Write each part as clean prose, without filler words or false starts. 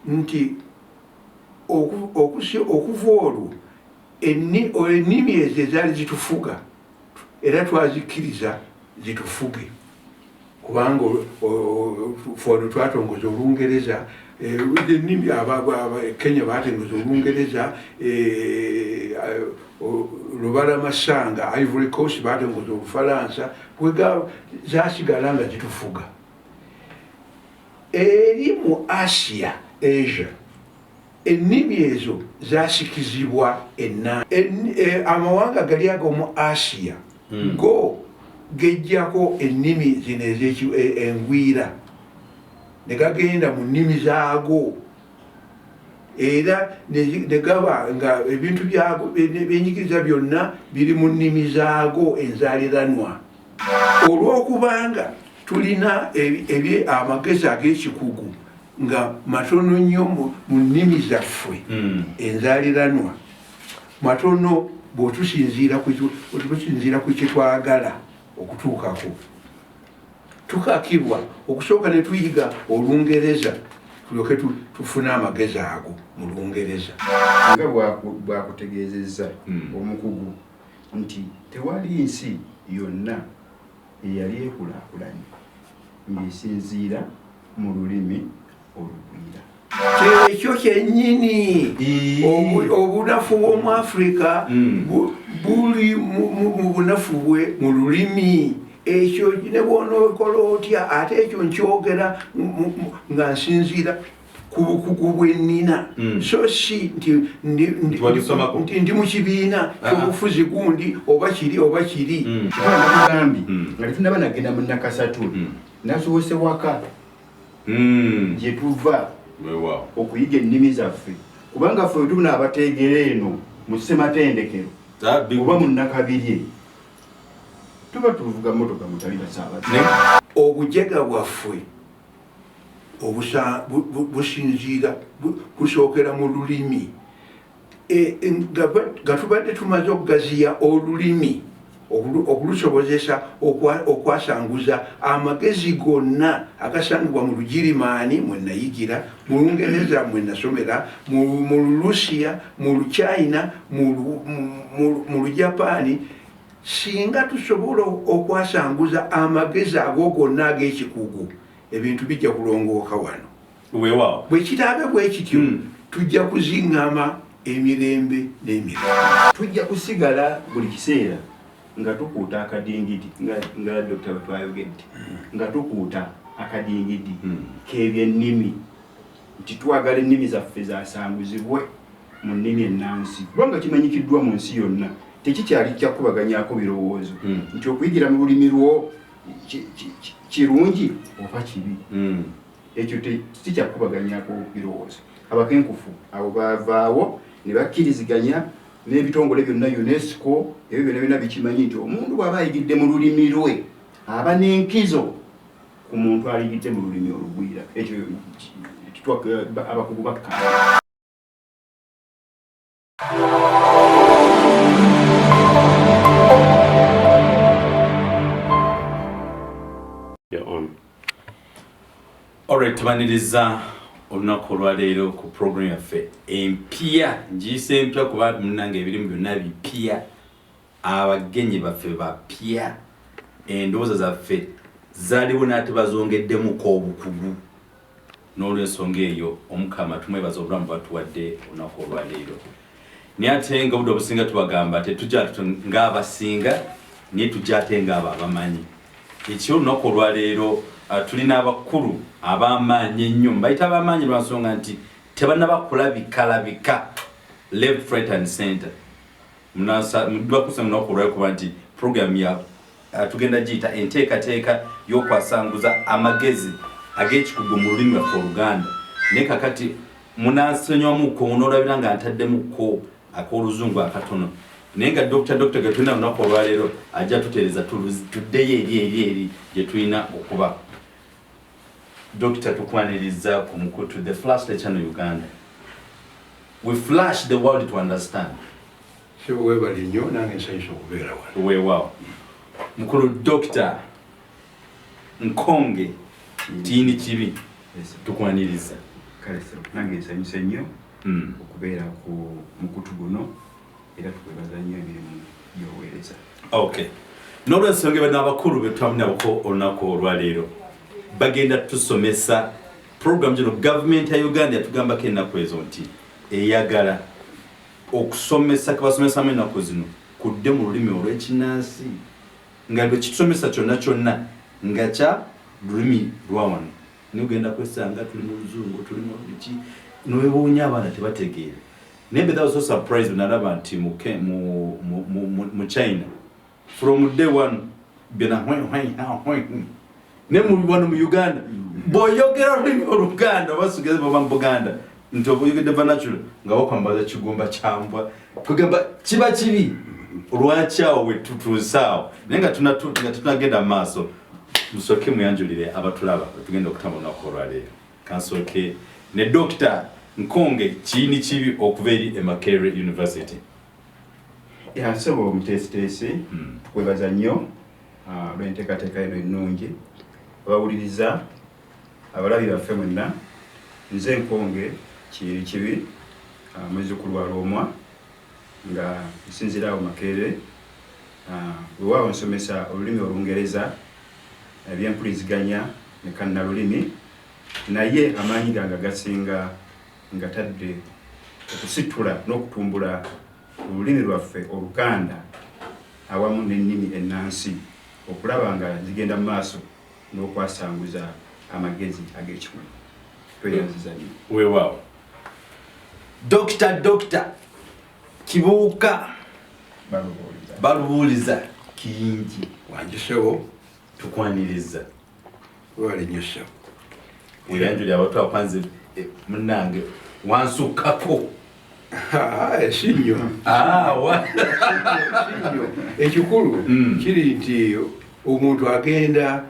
nti okuva olwo ennimi ezo ezaali zitufuga era twazikiriza zitufuge kubanga fono twatongoza Olungereza ennimi Kenya batongoza Olungereza Lubalama Sanga Ivory Coast batongoza Olufalansa zasigala nga zitufuga eri mu Asia ennimi ezo zasikizibwa amawanga gali ago mu Asia go gejjako ennimi zino engwira ne gagenda mu nnimi zaago era ne gaba nga ebintu byago byenjigiriza byonna biri mu nnimi zaago enzaaliranwa olw'okubanga tulina amagezi ag'ekikugu nga matono nnyo mu nnimi zaffe enzaaliranwa matono bw'otusinziira ku kye twagala okutuukako tukakibwa okusooka ne tuyiga Olungereza tulyoke tufune amagezi ago mu Lungereza nga bwakutegeezezza omukugu nti tewali nsi yonna eyali ekulaakulanye ng'esinziira mu lulimi olugwira ekyo kyennyini obunafu bw'omu Afrika buli mu bunafu bwe mu lulimi ekyo ne bw'onookola otya ate ekyo nkyogera nga nsinziira ku bukugu bwe nnina so si ndi mu kibiina ky'obufuzi gundi oba kiri kibaanamugambi nga tetunaba nagenda mu nakasatu nasobose waka gye tuva okuyiga ennimi zaffe kubanga ffe tubuna abateegera eno mu ssematendekero oba mu nnakabirye tuba tuvuga motoka mutali basaabaze obujega bwaffe businziira busookera mu lulimi nga tubadde tumaze okugaziya olulimi okulusobozesa okwasanguza amagezi gonna agasangibwa mu Lugirimaani mwe nayigira mu Lungereza mwe nasomera mu Lulusiya mu Luchina mu Lujapaani singa tusobola okwasanguza amagezi ago gonna ag'ekikugu ebintu bijja kulongooka wano bwe kitaabe bwe kityo tujja kuziŋŋama emirembe n'emirembe tujja kusigala buli kiseera nga tukuuta akadingidi nga Dr. twayogedde nga tukuuta akadingidi k'ebyennimi nti twagala ennimi zaffe zasanguzibwe mu nnimi ennansi kubanga kimanyikiddwa mu nsi yonna tekikyali kyakubaganyako birowoozo nti okuyigira mu lulimi lwo kirungi oba kibi ekyo tikyakubaganyako birowoozo abakenkufu abo bavaawo ne bakkiriziganya n'ebitongole byonna UNESCO ebyo byonna bikimanyi nti omuntu bw'aba ayigidde mu lulimi lwe aba n'enkizo ku muntu ayigidde mu lulimi olugwira ekyo abakugu bakkaanya. Alright, tubaniriza olunaku olwaleero ku program yaffe empya njiyise empya kuba munnange ebirimu byonna bipya abagenyi baffe bapya endowooza zaffe zaaliwo n'ate bazongeddemuko obukugu n'olw'ensonga eyo omukama tumwebaza obulamu bwatuwadde olunaku olwaleero naye ate nga obudde obusinga tubagamba tetujja ng'abasinga naye tujja ate ng'abo abamanyi ekyo olunaku olwaleero tulina abakulu ab'amaanyi ennyo mbayita ab'amaanyi lwansonga nti tebannaba kulabika left right and center mudwakusa munaku olwaleero kuba nti program ya tugenda giyita enteekateeka y'okwasanguza amagezi ag'ekikugu mu lulimi lwaffe Oluganda naye kakati munansonywamuko onoolabira nga ntaddemuko ak'oluzungu akatono naye nga Dr. ge tulina lunaku olwaleero ajja tuteereza tuddeyo eri gye tulina okuba. Dr. tukwaniriza ku mukutu the flash the channel Uganda. We flash the world to understand. So webali nnyo nange nsanyusa okubeera wano. Weewaawo. Mukulu Dr. Nkonge Kiyinikib tukwaniriza. kale nange nsanyuse nnyo okubeera ku mukutu guno era tukwebaza nnyo emirimu gy'oweereza. Okay, n'olwensonga bano abakulu be twamunabako olunaku olwaleero bagenda tusomesa program gino gavumenti ya Uganda yatugambako ennaku ezo nti eyagala okusomesa kabasomesamu ennaku zino kudde mu lulimi olw'ekinnansi nga lwe kitusomesa kyonna kyonna nga kya lulimi lwa wano nogenda kwesanga tuli mu luzungu tuli mu biki nowebuunya abaana tebategeera naye that was so surprised nalaba nti mu China from day one bena ne mu wano mu Uganda boyogera lulimi oluganda basugeze baba mu Buganda nti oboyogedde vanatural nga wakwambaza kigumba kyambwa kugamba kiba kibi lwaki awo we tutuusaawo naye nga tunagenda mu maaso musooke muyanjulire abatulaba tugenda okutamba olunaku olwaleero kansooke ne Dr. Nkonge Kiyinikib okuva eri Makerere University. Nsaba omuteesiteesi tukwebaza nnyo olw'enteekateeka eno ennungi abawuliriza abalabi baffe mwenna nze Nkonge Kiyinikib muzzukulu wa Lwomwa nga nsinzira awo Makerere weewaawo nsomesa olulimi Olungereza ebyempuliziganya ne kannalulimi naye amaanyi gange gasinga ngatadde okusitula n'okutumbula olulimi lwaffe Oluganda awamu n'ennimi ennansi okulaba nga zigenda mu maaso n'okwasanguza amagezi ag'ekikulu. Tweyanziza nnyo. Weewaawo Dr. Kibuuka balubuuliza Kiyingi wanjisewo tukwaniriza wali nnyo ssebo weyanjuli abantu akwanze munnange wansukkako si nnyo ekikulu kiri nti omuntu agenda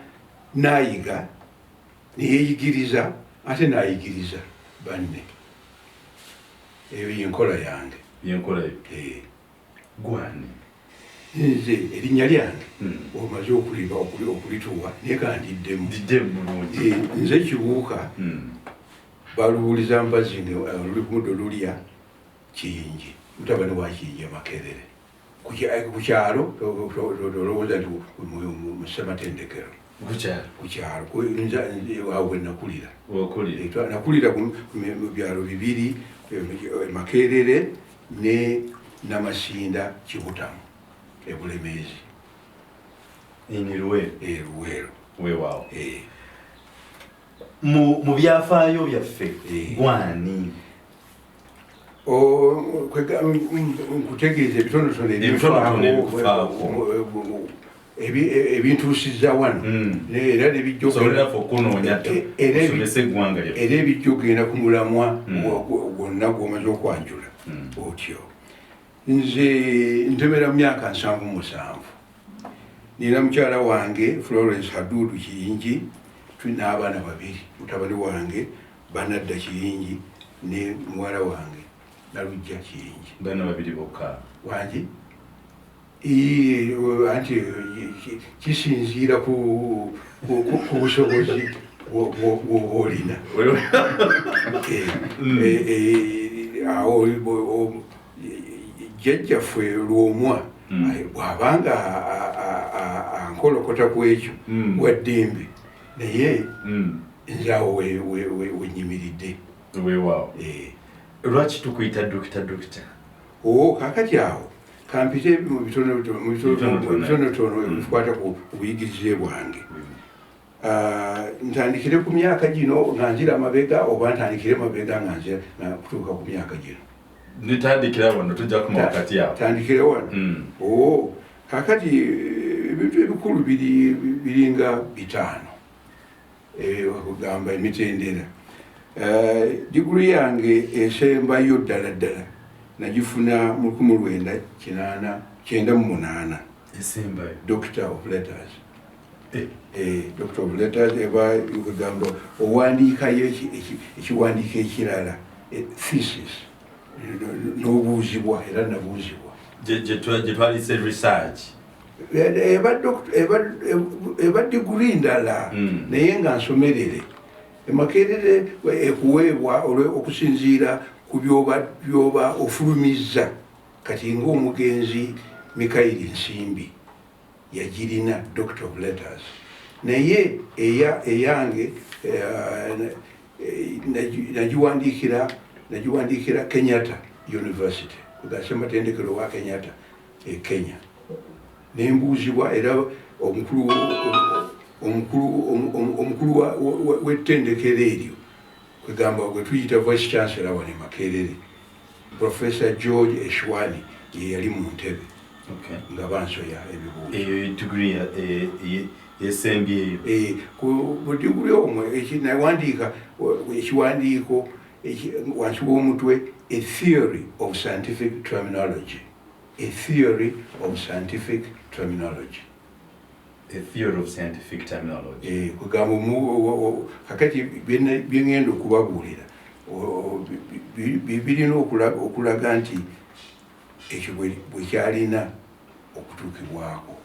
n'ayiga neyeeyigiriza ate n'ayigiriza banne eyo yenkola yange yenkola gwani nze erinnya lyange omaze okulituwa naye kandiddemu nze Kibuuka balubuuliza mpazinge oluli ku muddo lulya Kiyingi mutabani wa Kiyingi Makerere ku kyalo olowooza nti mu Ssematendekero ku kyalo awe nakulira nakulira mu byalo bibiri Makerere ne Namasinda Kibutamu Ebulemeezi Luweero weewaawo mu byafaayo byaffe gwani nkutegeeza ebitonotono ebintuusiza wano era ebijja okugenda ku mulamwa gwonna gw'omaze okwanjula otyo. Nze ntemera mu myaka 77 nina mukyala wange Florence Hadudu Kiyingi tulina abaana babiri mutabani wange Banadda Kiyingi ne muwala wange Nalujja Kiyingi bana babiri bokka wangi anti kisinziira ku busobozi bw'olina awo jjajjaffe Lwomwa bw'abanga ankolokota ku ekyo waddembe naye nze awo wenyimiridde. Weewaawo lwaki tukuyita Dr. Kaakati awo kampite mu bitonotono ebikwata ku buyigirize bwange. Ntandikire ku myaka gino nga nzira amabega oba ntandikire mabega nga nzira kutuuka ku myaka gino. Nitandikira wano tujja kuma wakati awo. Tandikire wano. Kaakati ebintu ebikulu biringa bitaano okugamba emitendera. Diguli yange esembayo ddala nagifuna mu 1998 esembayo Doctor of Letters. Doctor of Letters eba yugamba owandiikayo ekiwandiiko ekirala thesis n'obuuzibwa era nabuuzibwa gye twalise research eba diguli ndala naye nga nsomerere Makerere ekuweebwa okusinziira ku byoba ofulumizza. Kati ng'omugenzi Mikaeli Nsimbi yagirina Doctor of Letters, naye eyange nagiwandiikira Kenyatta University, kugasematendekero wa Kenyatta Kenya. Nembuuzibwa era omukulu w'ettendekero eryo kwegamba gwe tuyita vice chancellor wano Makerere, Professor George Eshwani ye yali mu ntebe nga bansoya ebibuuzo. Eyo degree yesembyeyo ku diguli omwo nawandiika ekiwandiiko wansi w'omutwe a theory of scientific terminology. A theory of scientific terminology. A theory of scientific terminology. Kugamba kakati byengenda okubabuulira birina okulaga nti ekyo bwe kyalina okutuukibwako,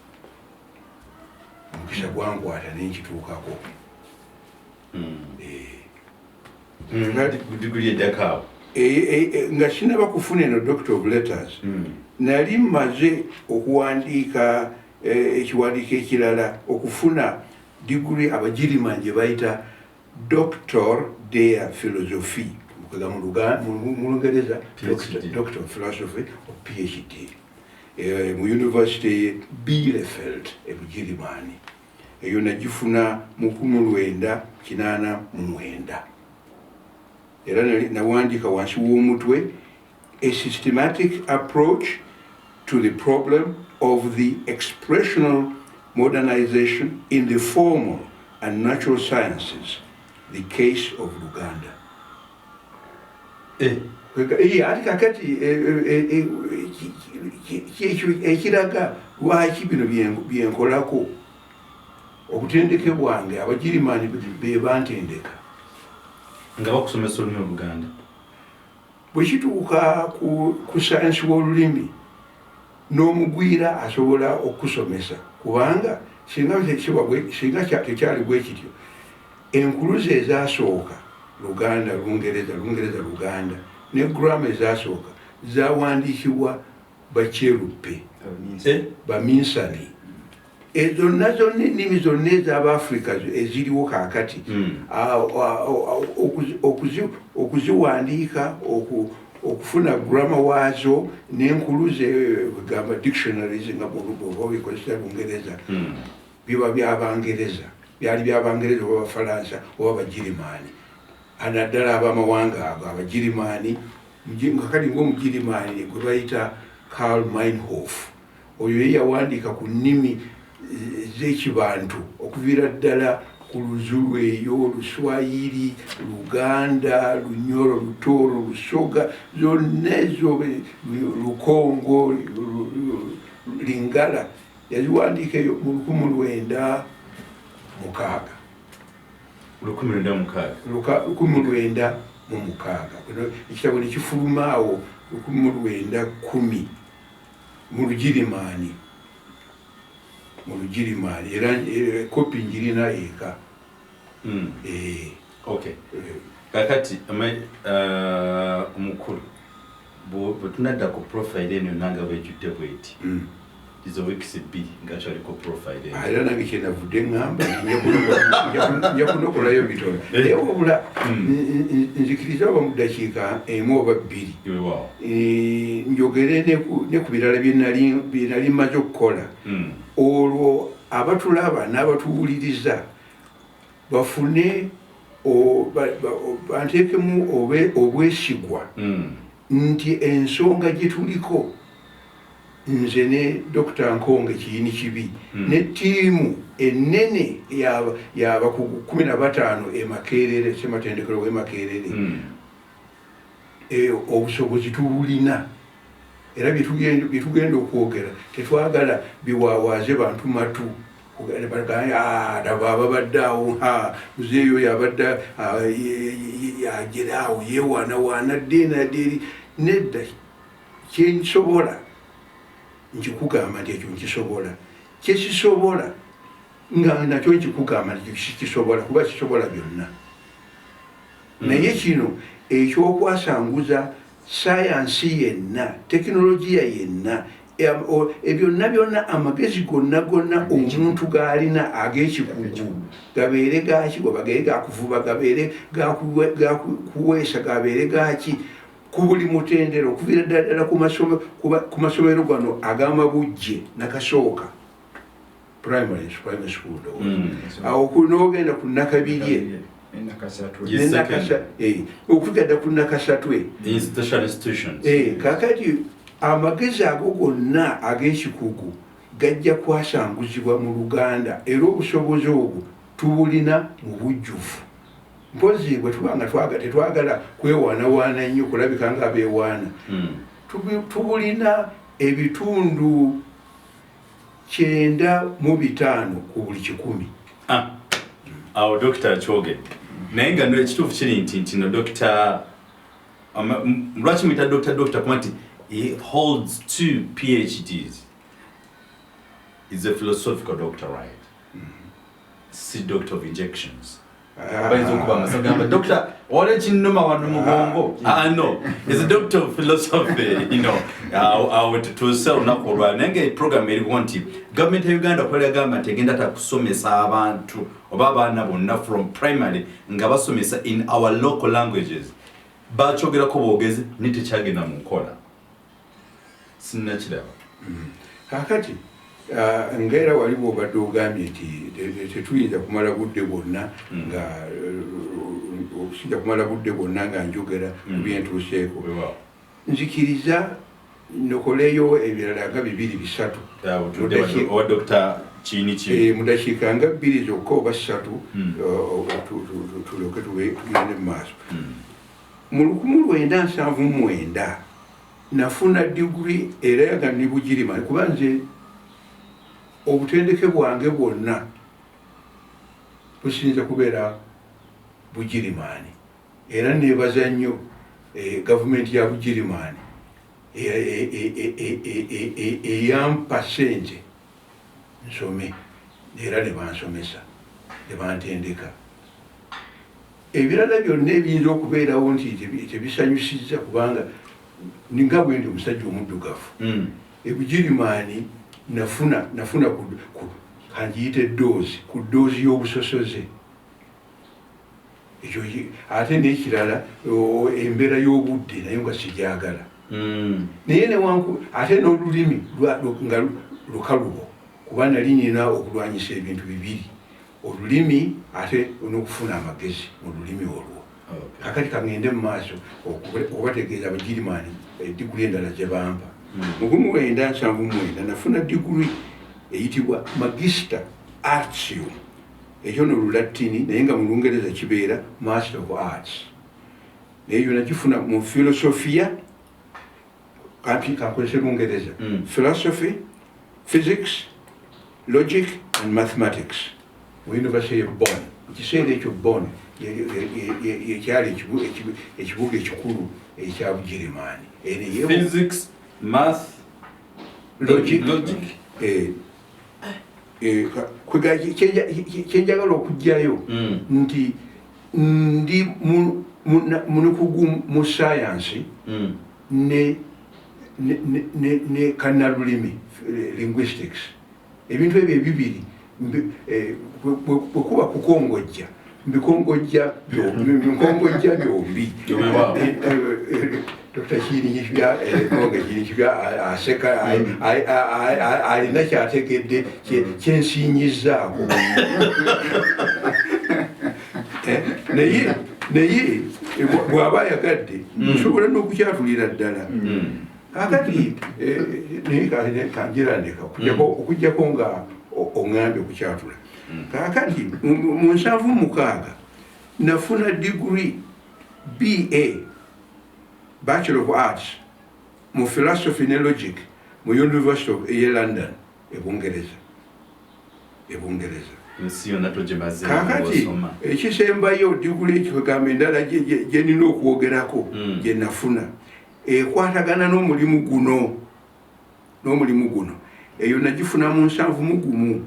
omukisa gwankwata nenkituukako. Degree edakaawo nga sinaba kufuna eno Doctor of Letters, nali mmaze okuwandiika ekiwandiiko ekirala okufuna degree abagiriman gye bayita Doctor der Philosophie, mu Lungereza Doctor of Philosophy or PhD, mu University Bielefeld e Bugirimani. Eyo nagifuna mu 1989. Era nawandiika wansi w'omutwe a systematic approach to the problem of the expressional modernization in the formal and natural sciences, the case of Luganda. Ati kakati ekiraga lwaki bino byenkolako obutendeke bwange abagirimaani be bantendeka nga bakusomesa olulimi Oluganda. Bwe kituuka ku sayansi w'olulimi n'omugwira asobola okusomesa, kubanga singa tekyali bwe kityo enkuluze ezasooka Luganda Lungereza, Lungereza Luganda, ne grammar ezasooka zawandiikibwa Bakyeruppe, Baminsani. Ezo nazo ennimi zonna ez'Abafrika eziriwo kaakati okuziwandiika, okufuna grammar waazo n'enkuluze gamba dictionaries nga bw'oba bikozesa Lungereza biba by'Abangereza, byali by'Abangereza oba Abafalansa oba Abagirimaani. Naddala ab'amawanga ago Abagirimaani, kakati ng'Omugirimaani gwe bayita Karl Meinhof, oyo ye yawandiika ku nnimi z'ekibantu okuviira ddala ku Luzulu eyo, Luswayiri, Luganda, Lunyoro, Lutooro, Lusoga, zonna ezo, Lukongo, Lingala, yaziwandiika eyo mu 1906. 1906 ekitabo ne kifuluma awo 1910 mu Lugirimaani. Era kopi njirina eka. Okay. Kakati omukulu bwe tunadda ku profile eno nanga bwejjudde bweti izo weeks bbiri ng'akyaliko profile eno. Era nange kyenavudde ngamba nja kunokolayo bitono. Naye wabula nzikiriza oba mu ddakiika emu oba bbiri njogere ne ku birala bye nali mmaze okukola. Olwo abatulaba n'abatuwuliriza bafune banteekemu obwesigwa nti ensonga gye tuliko nze ne Dr. Nkonge Kiyinikib ne ttiimu ennene y'abakugu 15 e Makerere, Ssematendekero w'e Makerere, obusobozi tubulina. Era byetugenda okwogera tetwagala biwaawaaze bantu matu. Babadde awo muzeeyo yabadde yagera awo yewaanawaana ddeenadderi. Nedda, kyensobola nkikugamba nti ekyo nkisobola, kyesisobola nga nakyo nkikugamba nti kisobola, kuba kisobola byonna. naye kino ekyokwasanguza sayansi yenna tekinologiya yenna byonna byonna amagezi gonna omuntu gaalina ag'ekikugu gabeere gaki gabeere gakuvuba gabeere gakuweesa gabeere gaki ku buli mutendero okuviira ddala ku masomero gano ag'amabujje nakasooka primary school awo n'ogenda ku nakabirye okufika dda ku nakasatwe kakati amagezi ago gonna ag'ekikugu gajja kwasanguzibwa mu Luganda era obusobozi obwo tubulina mu bujjuvu mpozi bwe tubanga tetwagala kwewaanawaana nnyo kulabika nga abeewaana tubulina ebitundu 95 ku buli 100. Awo Dr. Choge naye nga ekituufu kiri nti no Dr. Lwaki muyita Dr. kuba nti he holds 2 PhDs. He's a philosophical doctor, right? Si doctor of injections. Doctor, what did you know about Mugongo? No, he's a doctor of philosophy, you know. I would to sell Nakora, Nanga program you want him. Government of Uganda, government taking that up so to Obaba Nabuna from primary Ngabasomesa in our local languages. Bachogera Kobogez, Nitichagina Mukola. Sinachida. Kakati. Ngera waliwo badde ogambye nti tetuyinza kumala budde bwonna nga okusijja kumala budde bwonna nga njogera ku byentuuseeko nzikiriza nokoleyo ebirala nga 2-3 owa Dr.Kiyinikib mu dakiika nga 2 zokka oba 3 tulyoke tugende mu maaso. Mu 1979 nafuna diguri era yaga ne Bugirimaani kuba nze obutendeke bwange bwonna businza kubeera Bugirimaani era nebaza nnyo gavumenti ya Bugirimaani eyampa ssente nsome era ne bansomesa ne bantendeka. Ebirala byonna ebiyinza okubeerawo nti tebisanyusizza kubanga ninga bwe ndi omusajja omuddugavu Bugirimaani nafuna kanjiyite doozi ku doozi y'obusosoze ekyo ate n'ekirala embeera y'obudde naye nga sijagala naye newanku ate n'olulimi nga lukalubo kuba nali nina okulwanyisa ebintu 2 olulimi ate n'okufuna amagezi mu lulimi olwo. Kakati kangende mu maaso okubategeeza Abagirimaani diguli endala gye bampa. Mu 1979 nafuna diguri eyitibwa Magister Artium ekyo no Lulatini naye nga mu Lungereza kibeera Master of Arts. Eyo nagifuna mu philosophia kakozesa Lungereza philosophy, physics, logic and mathematics mu University of Bonn. Ekiseera ekyo Bonn yekyali ekibuga ekikulu ekya Bugirimaani. Physics, math, logic. Kyenjagala okujjayo nti ndi munikugu mu science ne kannalulimi linguistics. Ebintu ebyo ebibiri bwekuba kukongojja mbikongojja byombi. Dr.Kiyinikib aseka alina kyategedde kyensinyizaako naye bw'aba ayagadde nsobola n'okukyatulira ddala. Kakati kanjirandeka okujjako nga oŋŋambye okukyatula. Kakati mu 1976 nafuna degree BA Bachelor of Arts mu philosophy ne logic mu University of London Ebungereza. Kakati ekisembayo diguli ekikagamba endala gye nina okwogerako gye nafuna ekwatagana n'omulimu guno eyo nagifuna mu 1971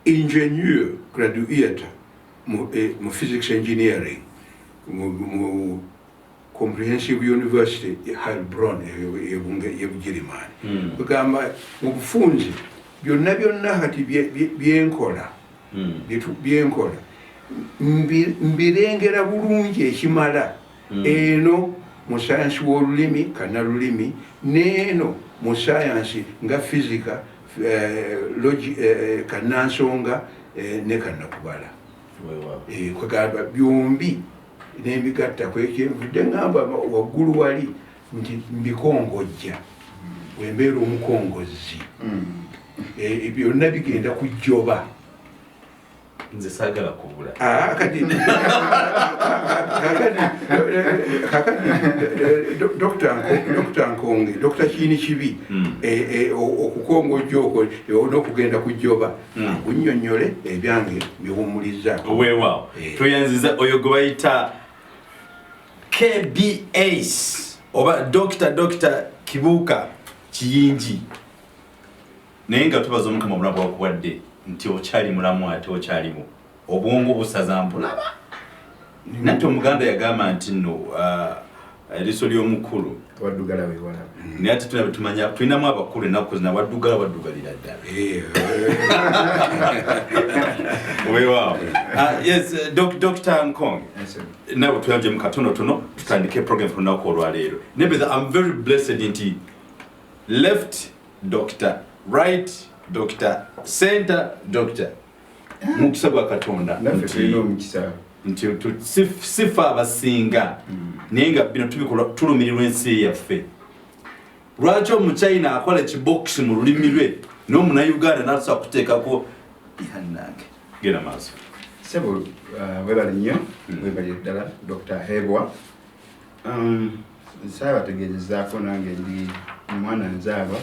ingenieur graduate mu physics engineering mu comprehensive university Heilbronn y'Ebugirimani kugamba mu bufunzi byonna kati byenkola mbirengera bulungi ekimala eno mu science w'olulimi kannalulimi neeno mu science nga fizika kannansonga ne kannakubala kwegamba byombi nembigatta kwekyenvudde ngamba waggulu wali nti mbikongojja wembeera omukongozi byonna bigenda kujjoba nze saagala kubula kakati Dr. Nkonge Dr.Kiyinikib okukongojja okwo n'okugenda kujjoba kunnyonnyole ebyange biwummuliza weewaawo tweyanziza oyo gwe bayita KBS oba Dr. Kibuuka Kiyingi naye nga tubaza omukama omulamu bwakuwadde nti okyali mulamu ate okyalimu obwongo busaza mpulaba nate omuganda yagamba nti nno eriiso ly'omukulu waddugala wewala naye ate tumanya tulinamu abakulu ennaku zina waddugalira ddala weewaawo yes Dr. Nkonge nawe tuyanje mu katonotono tutandike program ku lunaku olwaleero nebetha I'm very blessed nti left doctor right doctor center doctor mukisa gwa Katonda nti sifa abasinga naye nga bino tubikola tulumirirwa ensi yaffe lwaki omuchina akola ekibokisi mu lulimi lwe n'omunauganda n'atusobola kuteekako ihannange genda maaso sebo webale nnyo webale ddala Dr. Hebwa saabategeezezaako nange ndi mwana nzaaba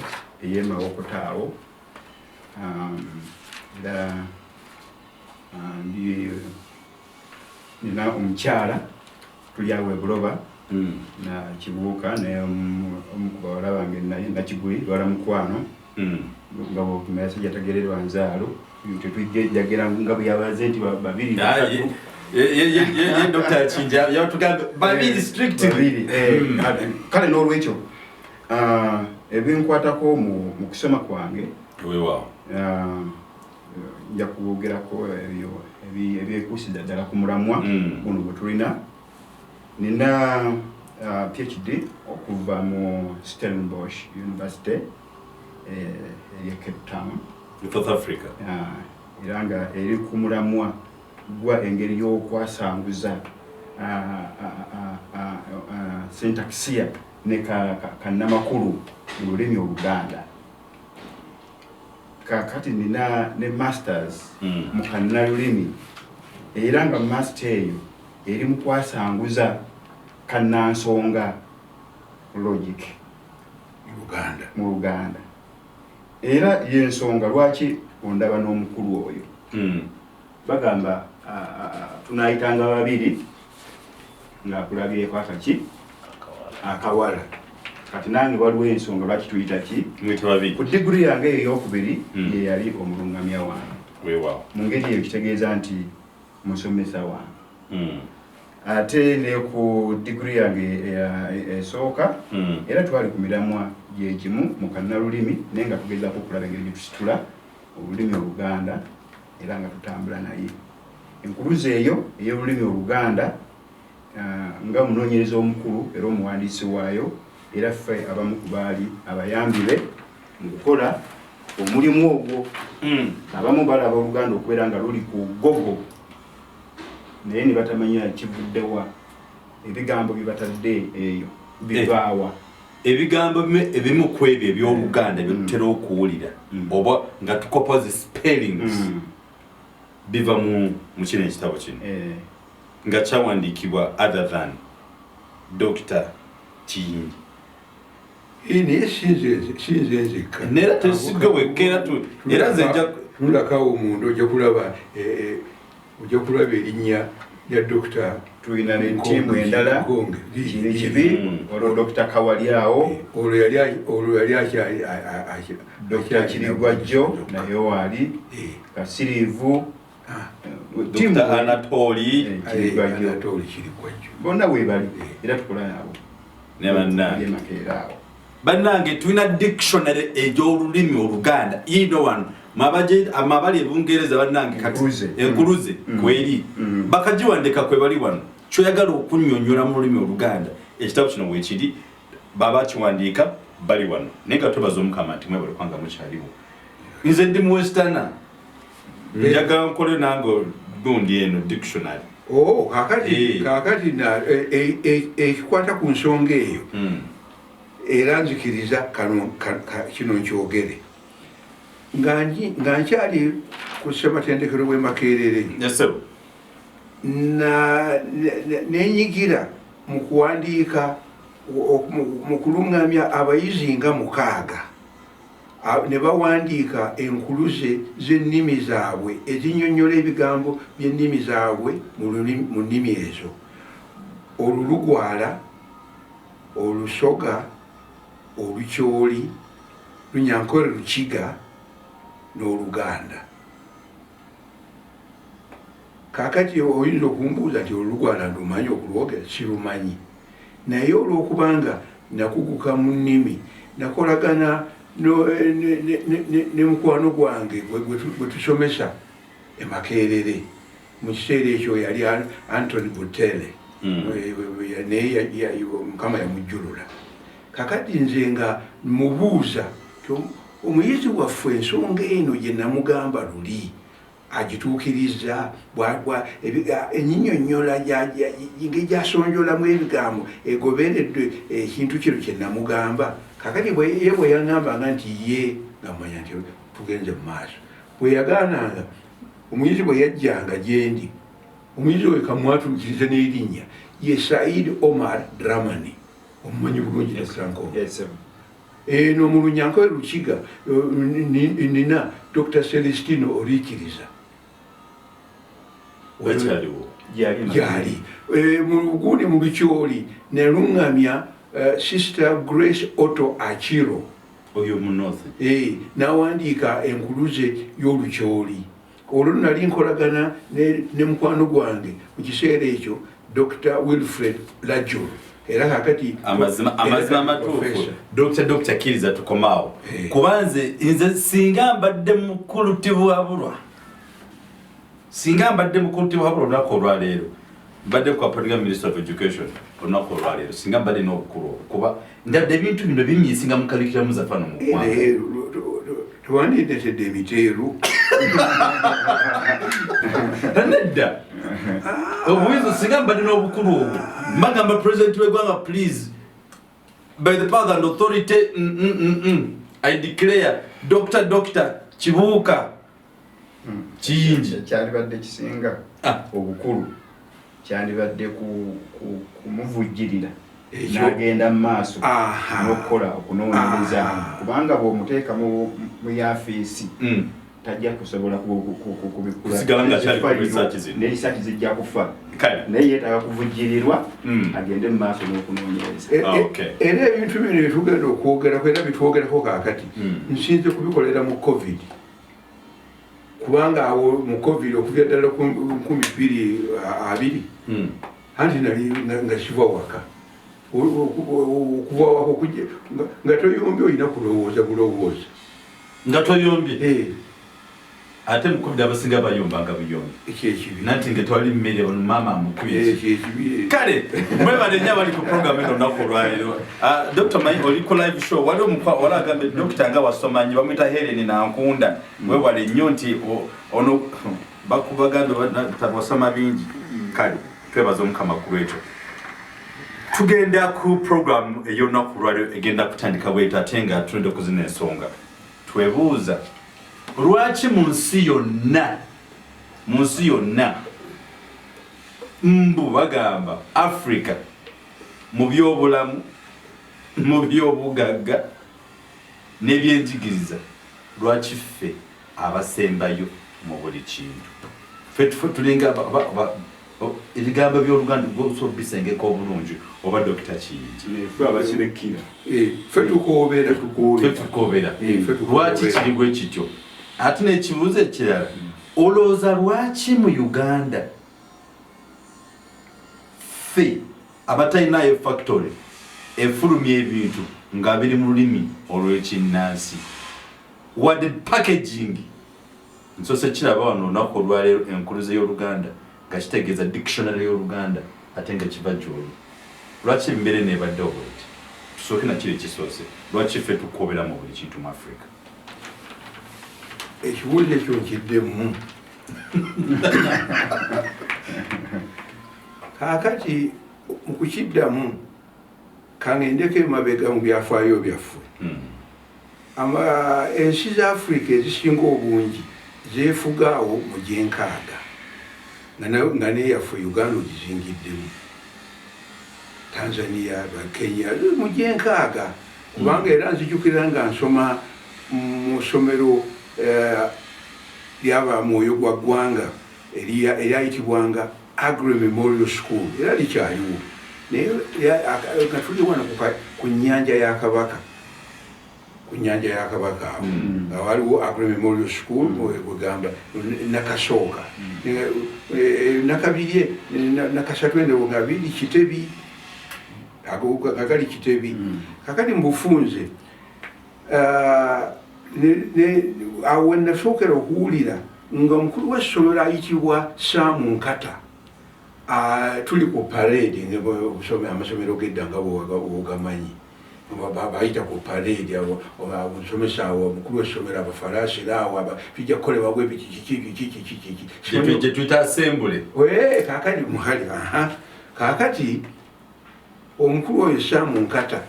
ey'emawokotaawo era nina omukyala tuli awo ebuloba na Kibuuka naye omukubawala bange naye nakiguli lwala mukwano nga bwotumaya jategererwa nzaalo tetujjagera nga bwe yabaze nti babiri ye Dr. Kiingi yatugambe babiri strictly kale n'olwekyo ebinkwatako mu kusoma kwange weewaawo nja kwogerako ebyekuusiza ddala ku mulamwa guno gwe tulina nina PhD okuva mu Stellenbosch University eri Cape Town South Africa era nga eri ku mulamwa gwa engeri y'okwasanguza syntaxia ne kannamakulu mu lulimi Oluganda kakati nina ne masters mu kannalulimi era nga master eyo eri mu kwasanguza kannansonga logic mu Luganda era y'ensonga lwaki ondaba n'omukulu oyo bagamba tunayitanga babiri ng'akulabyeko akawala kati nange waliwo ensonga lwaki tuyita ki ku diguri yange ey'okubiri ye yali omulungamya wange mu ngeri eyo kitegeeza nti musomesa wange ate ne ku diguri yange esooka era twali ku miramwa gyegimu mu kannalulimi naye nga tugezaako okulaba engeri gyetusitula olulimi Oluganda era nga tutambula naye enkuluza eyo ey'olulimi Oluganda nga munoonyereza omukulu era omuwandiisi waayo era ffe abamu ku baali abayambire mu kukola omulimu ogwo abamu balaba Oluganda okubeera nga luli ku gogo naye ne batamanya kivuddewa ebigambo bye batadde eyo bivaawa ebigambo ebimu ku ebyo eby'Oluganda bye tutera okuwulira oba nga tukopoze spellings biva mu kino ekitabo kino nga kyawandiikibwa other than Dr. Kiingi naye sinze nzekka nera tesigwe wekera era nze tulakawo omuntu ojja kulaba erinnya lya Dr. tulina n'entiimu endala Kiinikibi olwo Dr. Kawalyawo olwo yali Dr. Kirigwajjo naye waali Kasiriivu Dr. Anatoli Kirigwajjo bonna webali era tukola nabo ne bannange tulina dictionary egy'olulimi Oluganda ino wano amabali ebungereza bannange kati enkuluze kweri bakagiwandika kwe bali wano kyoyagala okunnyonnyola mu lulimi Oluganda ekitabo kino weekiri baba kiwandiika bali wano naye nga twebaza Omukama nti mwebale kwanga mukyaliwo nze ndi mu Westerner njagala nkole nange gundi eno dictionary kakati ekikwata ku nsonga eyo era nzikiriza kino nkyogere nga nkyali ku ssematendekero bwe Makerere nenyigira mu kuwandiika mu kulungamya abayizi nga 6 ne bawandiika enkuluze z'ennimi zaabwe ezinnyonnyola ebigambo by'ennimi zaabwe mu nnimi ezo Olulugwala, Olusoga, Olukyoli, Lunyankore, Lukiga n'Oluganda. Kakati oyinza okumbuuza nti Olugwala ndumanyi okulwogera sirumanyi naye olw'okubanga nakuguka mu nnimi nakolagana ne mukwano gwange gwe tusomesa e Makerere mu kiseera ekyo yali Anthony Butele naye Mukama yamujjulula. Kakati nze nga mubuuza omuyizi waffe ensonga eno gye namugamba luli agituukiriza ennyinnyonnyola gy'asonjolamu ebigambo egoberedde ekintu kino kye namugamba. Kakati ye bwe yaŋŋambanga nti ye nga mmanya nti tugenze mu maaso bwe yagaananga omuyizi bwe yajjanga gye ndi omuyizi oyo kamwatuukirize n'erinnya ye Said Omar Dramani omumanyi bulungi Dr. eno mu Lunyankore Lukiga nina Dr. Celestino Orikiriza gyali mu Lugundi mu Lukyoli ne luŋŋamya Sister Grace Otto Achiro oyo mu North n'awandiika enkuluze y'Olukyoli. Olwo nali nkolagana ne mukwano gwange mu kiseera ekyo Dr. Wilfred Lajjolo era kakati amazima amatuufu Dr. Kiriza tukomaawo kubanze nze singa mbadde mukulu tibwabulwa olunaku olwaleero mbadde kwa Political Minister of Education olunaku olwaleero singa mbadde n'obukulu kuba ndadde ebintu bino binyiisinga mu kalikiramu zafano mu ggwanga twandietedde emiteeru nedda obuyizi singa mbadde n'obukulu obwo mbagamba president w'eggwanga please by the power and authority I declare Dr. Kibuuka Kiyingi kyalibadde kisinga obukulu kyandibadde kumuvujjirira n'agenda mu maaso n'okukola okunoonyereza kubanga bw'omuteeka mu yafeesi tajja kusobola kusigala nga kyali ku research zino ne research zijja kufa naye yeetaaga kuvujjirirwa agende mu maaso n'okunoonyereza. Era ebintu bino byetugenda okwogerako era bitwogerako kaakati nsinze kubikolera mu COVID kubanga awo mu COVID okuvya ddala 2020 anti nali nga kiva waka okuva waka okujja nga toyombye olina kulowooza bulowooza nga toyombye ate mu COVID abasinga bayombanga buyombi ekyekibi nanti nga twali mmere bano maama amukubye kale mwebale nnyo abali ku program eno olunaku olwaleero. Dr. Mai oli ku live show wali wali agambe dokita nga wasomanyi bamwita Helen Nankunda webale nnyo nti ono bakubagambe wasoma bingi kale twebaza Omukama ku lwekyo. Tugenda ku program ey'olunaku olwaleero egenda kutandika bwetyo ate nga tulina okuzina ensonga twebuuza lwaki mu nsi yonna mbu bagamba Africa mu by'obulamu mu by'obugagga n'ebyenjigiriza lwaki ffe abasembayo mu buli kintu ffe tulinga ebigambo by'Oluganda bw'osobisengeko obulungi oba Dr. Kiingi ffe abakirekkira ffe tukoobera lwaki kiri bwe kityo ate n'ekibuuzo ekirala olowooza lwaki mu Uganda ffe abatalinayo factory efulumya ebintu nga biri mu lulimi olw'ekinnansi wadde packaging nsose kiraba wano olunaku olwaleero enkuluze y'Oluganda nga kitegeeza dictionary y'Oluganda ate nga kiva gy'oli lwaki embeera neebaddewo bweti tusooke nakiri ekisoose lwaki ffe tukobera mu buli kintu mu Africa ekibuuzo ekyo nkiddemu kaakati mu kukiddamu kangendeko emabega mu byafaayo byaffe ensi za Africa ezisinga obungi zeefugaawo mu gyenkaaga nga neyaffe Uganda ogizingiddemu Tanzania Kenya mu gyenkaaga kubanga era nzijukira nga nsoma mu ssomero lyaba Mwoyo gwa ggwanga eryayitibwanga Agri Memorial School era likyaliwo naye nga tuli wano ku nnyanja ya Kabaka awo nga waliwo Agri Memorial School wegamba nakasooka nakabirye nakasatu endewo nga biri Kitebi agali Kitebi kakati mbufunze awo wenasookera okuwulira nga omukulu w'essomero ayitibwa Sam Nkata tuli ku parade amasomero gedda nga bwogamanyi bayita ku parade omusomesa awo omukulu w'essomero abafalaasira awo bijja kukolebwa bwe gye tuyita assembly kaakati muhali kaakati omukulu oyo Sam Nkata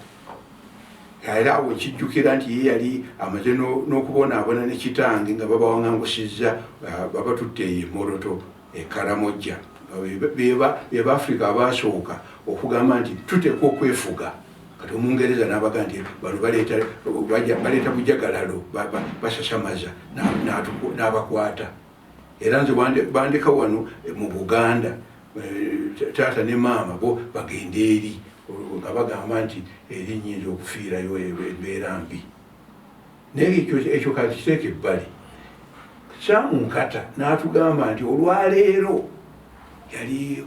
era awo kijjukira nti ye yali amaze n'okubonaabona ne kitange nga babawaŋŋangusizza babatutte emoroto Karamojja beba Africa abasooka okugamba nti tuteekwa okwefuga kati Omungereza n'abaga nti bano baleeta bujagalalo basasamaza n'abakwata era nze bandeka wano mu Buganda taata ne maama bo bagenda eri nga bagamba nti eri nnyinza okufiirayo embeera mbi naye ekyo kati kiteeka ebbali Sam Nkata n'atugamba nti olwaleero yali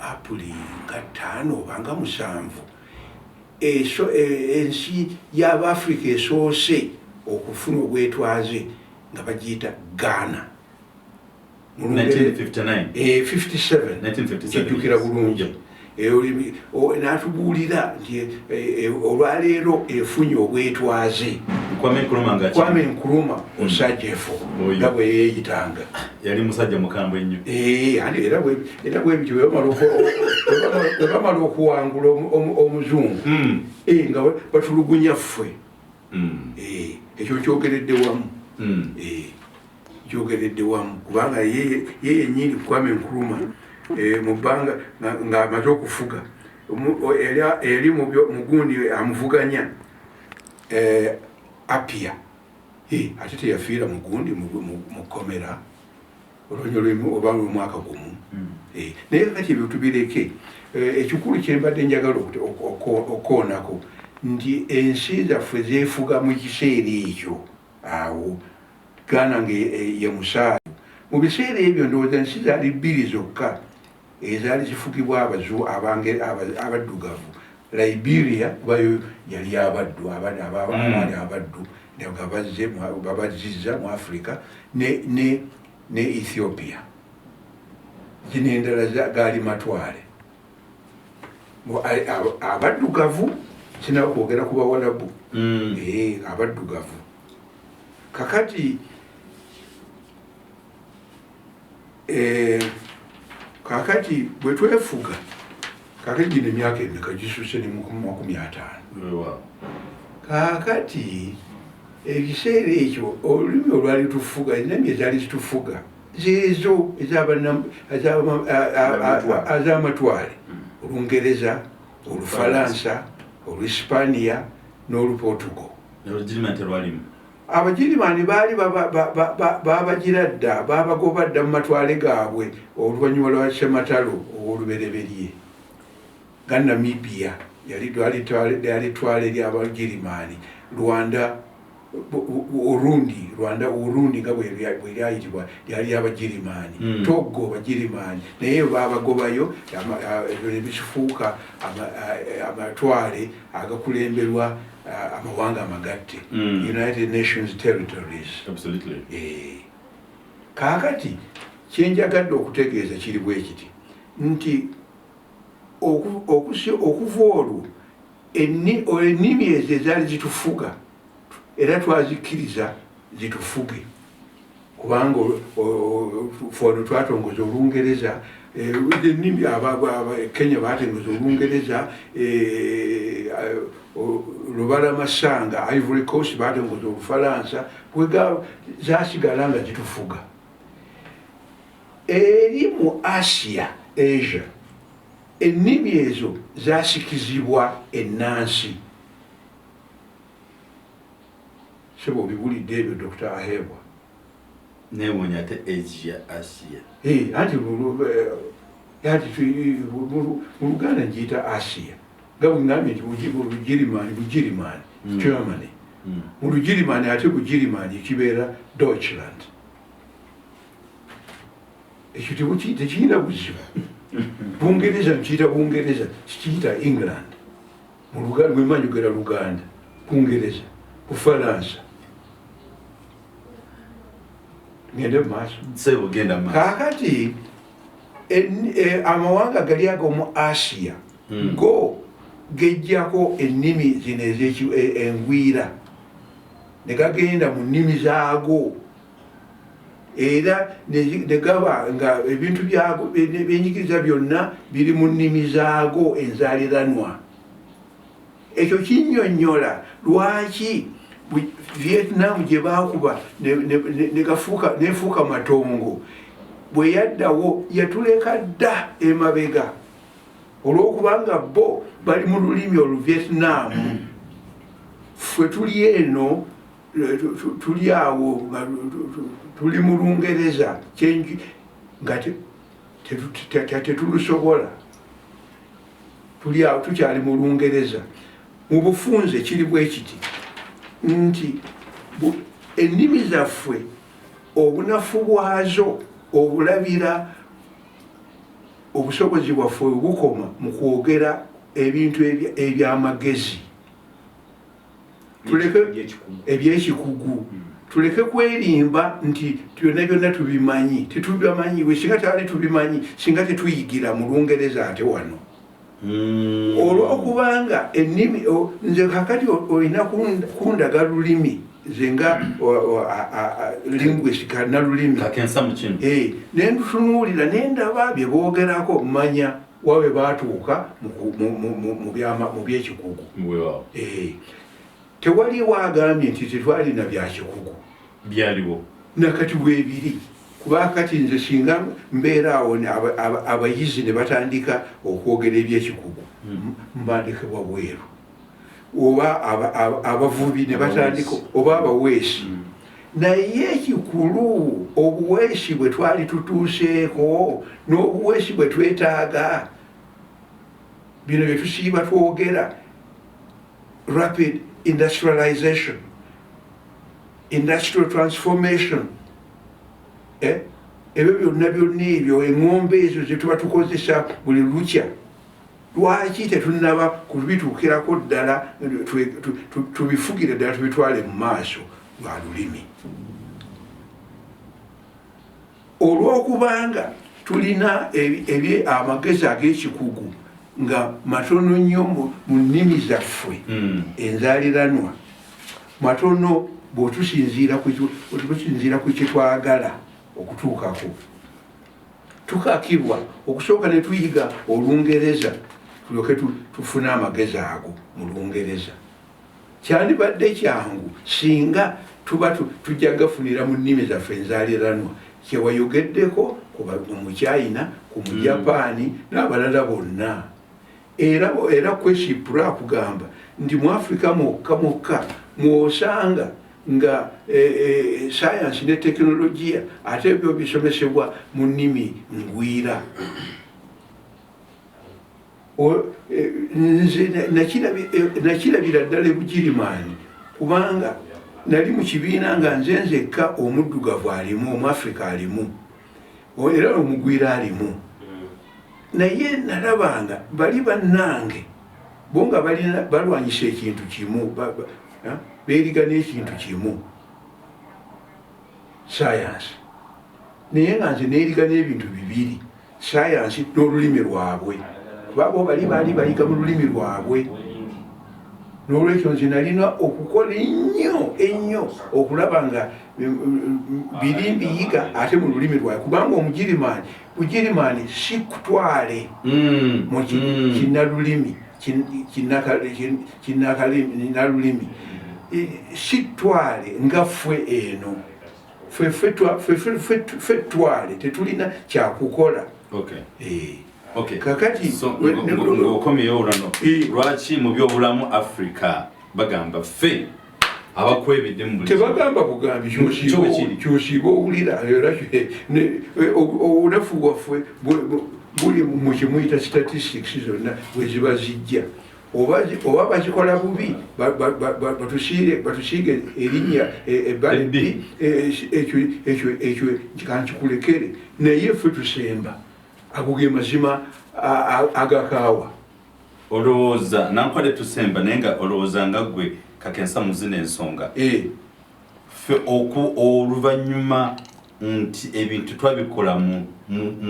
Apuli nga 5 oba nga 7 ensi y'Abafrika esoose okufuna obwetwaze nga bagiyita Ghana 1957 kijjukira bulungi n'atubuulira nti olwaleero efunye obwetwaze Kwame Nkrumah omusajja efo nga bwe yeeyitanga yali musajja mukambwe ennyo era bwebityo bwe bamala okuwangula omuzungu nga batulugunya ffe ekyo kyogeredde wamu kubanga ye yennyini Kwame Nkrumah mu bbanga ng'amaze okufuga eri mugundi amuvuganya Apia ate teyafiira mugundi mu kkomera olwonyo oba olw'omwaka gumu naye kati ebyo tubireke ekikulu kyembadde njagala okoonako nti ensi zaffe zeefuga mu kiseera ekyo awo Ghana nga ye musaayi mu biseera ebyo ndowooza ensi zaali 2 zokka ezaali zifugibwa abaddugavu Liberia kubayo yali abaddu abaali abaddu nga babazizza mu Africa ne Ethiopia zino endala gaali matwale abaddugavu sinaba kwogera ku bawalabu abaddugavu kakati bwe twefuga kakati gino emyaka emeka gisusse ne mu 50 kakati ekiseera ekyo olulimi olwali tufuga ennimi ezaali zitufuga zeezo ez'amatwale Olungereza Olufalansa Oluhispania n'Oluportugal Abagirimani baali babagira dda babagoba dda mu matwale gaabwe oluvannyuma lwa Ssematalo ow'olubereberye nga Namibia yali twale ly'Abagirimani Rwanda Urundi Rwanda Urundi nga bwe lyayitibwa lyali Abagirimaani Togo Bagirimaani naye babagobayo ebikifuuka amatwale agakulemberwa amawanga amagatte United Nations Territories. Absolutely. Kaakati kyenjagadde okutegeeza kiri bwe kiti nti okuva olwo ennimi ezo ezaali zitufuga era twazikkiriza zitufuge kubanga fono twatongoza Olungereza ennimi Kenya batongoza Olungereza Lubalamasanga Ivory Coast batongoza Olufalansa zasigala nga zitufuga eri mu Asia ennimi ezo zasikizibwa ennansi. Sebo bibulidde ebyo Dr. Ahebwa newonya ate Asia Asia mu Luganda ngiyita Asia nga bwengambye nti Bugirimaani Germany mu Lugirimaani ate Bugirimaani kibeera Deutschland. Ekyo tekirina buzibu. Bungereza nkiyita Bungereza kiyita England mu Luganda mwemanyi ogera Luganda Bungereza Bufalansa ngende maaso. Kaakati amawanga gali ago mu Asia go gejjako ennimi zino engwira ne gagenda mu nnimi zaago era ne gaba nga ebintu byago byenjigiriza byonna biri mu nnimi zaago enzaaliranwa. Ekyo kinnyonnyola lwaki Vietnam gye baakuba nefuuka matongo bwe yaddawo yatuleka dda emabega olw'okubanga bo bali mu lulimi Oluvietnam ffe tuli eno tuli awo tuli mu Lungereza nga tetulusobola tuli awo tukyali mu Lungereza. Mu bufunze kiri bwe kiti nti ennimi zaffe obunafu bwazo obulabira obusobozi bwaffe obukoma mu kwogera ebintu eby'amagezi ebyekikugu. Tuleke kwerimba nti byonna byonna tubimanyi tetubimanyi bwe singa tali tubimanyi singa tetuyigira mu Lungereza ate wano olw'okubanga ennimi nze kakati olina kundaga lulimi zenga linguist nalulimi nentunuulira nendaba bye boogerako mmanya wabe baatuuka mu byekikugu. Tewali waagambye nti tetwalina byakikugu byaliwo nakati bwebiri kuba kati nze singa mbeera awo abayizi ne batandika okwogera ebyekikugu mbandikibwa bweru oba abavubi ne batandika oba abaweesi naye ekikulu obuweesi bwe twali tutuuseeko n'obuweesi bwe twetaaga bino bye tusiiba twogera rapid industrialization, industrial transformation. Ebyo byonna ebyo eŋŋombe ezo ze tuba tukozesa buli lukya lwaki tetunaba kubituukirako ddala tubifugire ddala tubitwale mu maaso lwa lulimi olw'okubanga tulina amagezi ag'ekikugu nga matono nnyo mu nnimi zaffe enzaaliranwa matono bw'otusinziira ku kye twagala okutuukako tukakibwa okusooka ne tuyiga Olungereza tulyoke tufune amagezi ago mu Lungereza. Kyandibadde kyangu singa tuba tujja gafunira mu nnimi zaffe enzaaliranwa kyewayogeddeko mu China ku Mujapaani n'abalala bonna era kwesipula kugamba nti mu Africa mwokka mwosanga nga science ne tekinologiya ate ebyo bisomesebwa mu nnimi ngwira. Nze nakirabira ddala Ebugirimaani kubanga nali mu kibiina nga nze nzekka omuddugavu alimu Omwafrika alimu era omugwira alimu naye nalabanga bali bannange bo nga balwanyisa ekintu kimu beerigana ekintu kimu sayansi naye nga nze neerigana ebintu bibiri sayansi n'olulimi lwabwe kubabo bali bayiga mu lulimi lwabwe n'olwekyo nze nalina okukola ennyo okulaba nga biri mbiyiga ate mu lulimi lwabwe kubanga Bugirimaani si kutwale mu kinnalulimi kinnalulimi si twale nga ffe eno ffe twale tetulina kyakukola. Kakati okomyeyo olano lwaki mu byobulamu Africa bagamba ffe abakwebidde mu tebagamba bugambi kyosiiba owulira era obunafu bwaffe buli mu kimuyita statistics zonna bwe ziba zijja oba bazikola bubi batusiige erinnya ebbali ekyo kankikulekere naye ffe tusemba ago ge mazima agakaawa. Olowooza nankwade tusemba naye nga olowooza nga gwe kakensa muzina ensonga ffe oluvannyuma nti ebintu twabikola mu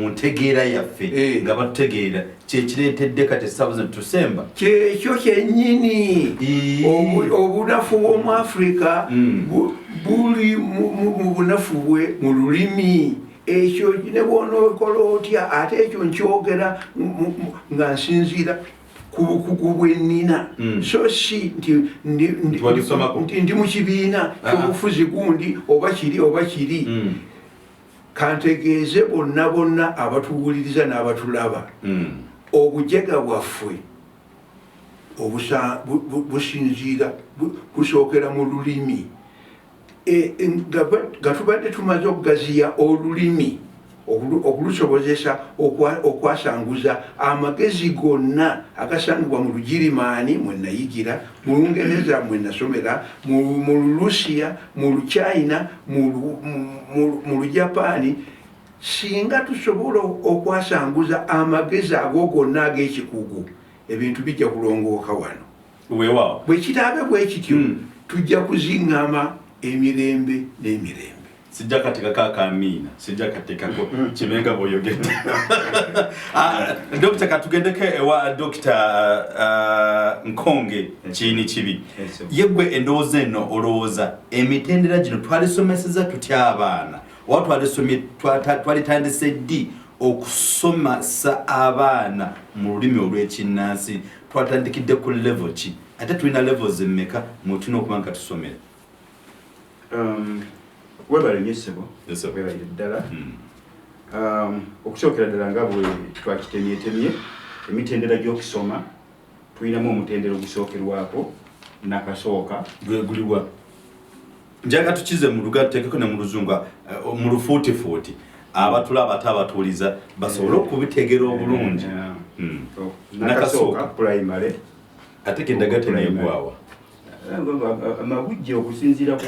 ntegeera yaffe nga batutegeera kyekireetedde kati esaabuze tusemba kyekyo kyennyini obunafu bw'Omwafrika buli mu bunafu bwe mu lulimi ekyo ne bw'onookola otya ate ekyo nkyogera nga nsinziira ku bukugu bwe nnina so si ndi mu kibiina ky'obufuzi gundi oba kiri kantegeeze bonna abatuwuliriza n'abatulaba obujega bwaffe businziira busookera mu lulimi nga tubadde tumaze okugaziya olulimi okulusobozesa okwasanguza amagezi gonna agasangibwa mu Lugirimaani mwe nayigira, mu Lungereza mwe nasomera, mu Lulusiya, mu Luchina, mu Lujapaani, singa tusobola okwasanguza amagezi ago gonna ag'ekikugu ebintu bijja kulongooka wano. Weewaawo bwe kitaabe bwe kityo tujja kuziŋŋama emirembe n'emirembe. Sijja kateekako akamiina, sijja kateekako kimenga bw'oyogedde. Dokita katugendeko ewa Dr. Nkonge Kiyinikib. Ye gwe endowooza eno olowooza emitendera gino twalisomeseza tutya abaana oba twalitandise ddi okusomesa abaana mu lulimi olw'ekinnansi twatandikidde ku level ki ate tulina levels emmeka mwetulina okuba nga tusomera? Webale nyesebo webale ddala okusookera ddala nga bwe twakitemyetemye emitendera gy'okusoma tulinamu omutendera ogusookerwako nakasooka guliwa njaga tukize mu Luganda tuteekeko ne mu Luzungu mu lufuutifuuti abatulaba ate abatuuliza basobole okubitegeera obulungi. Nakasooka primary ate kendaga teneegwawa amabujje okusinziira ku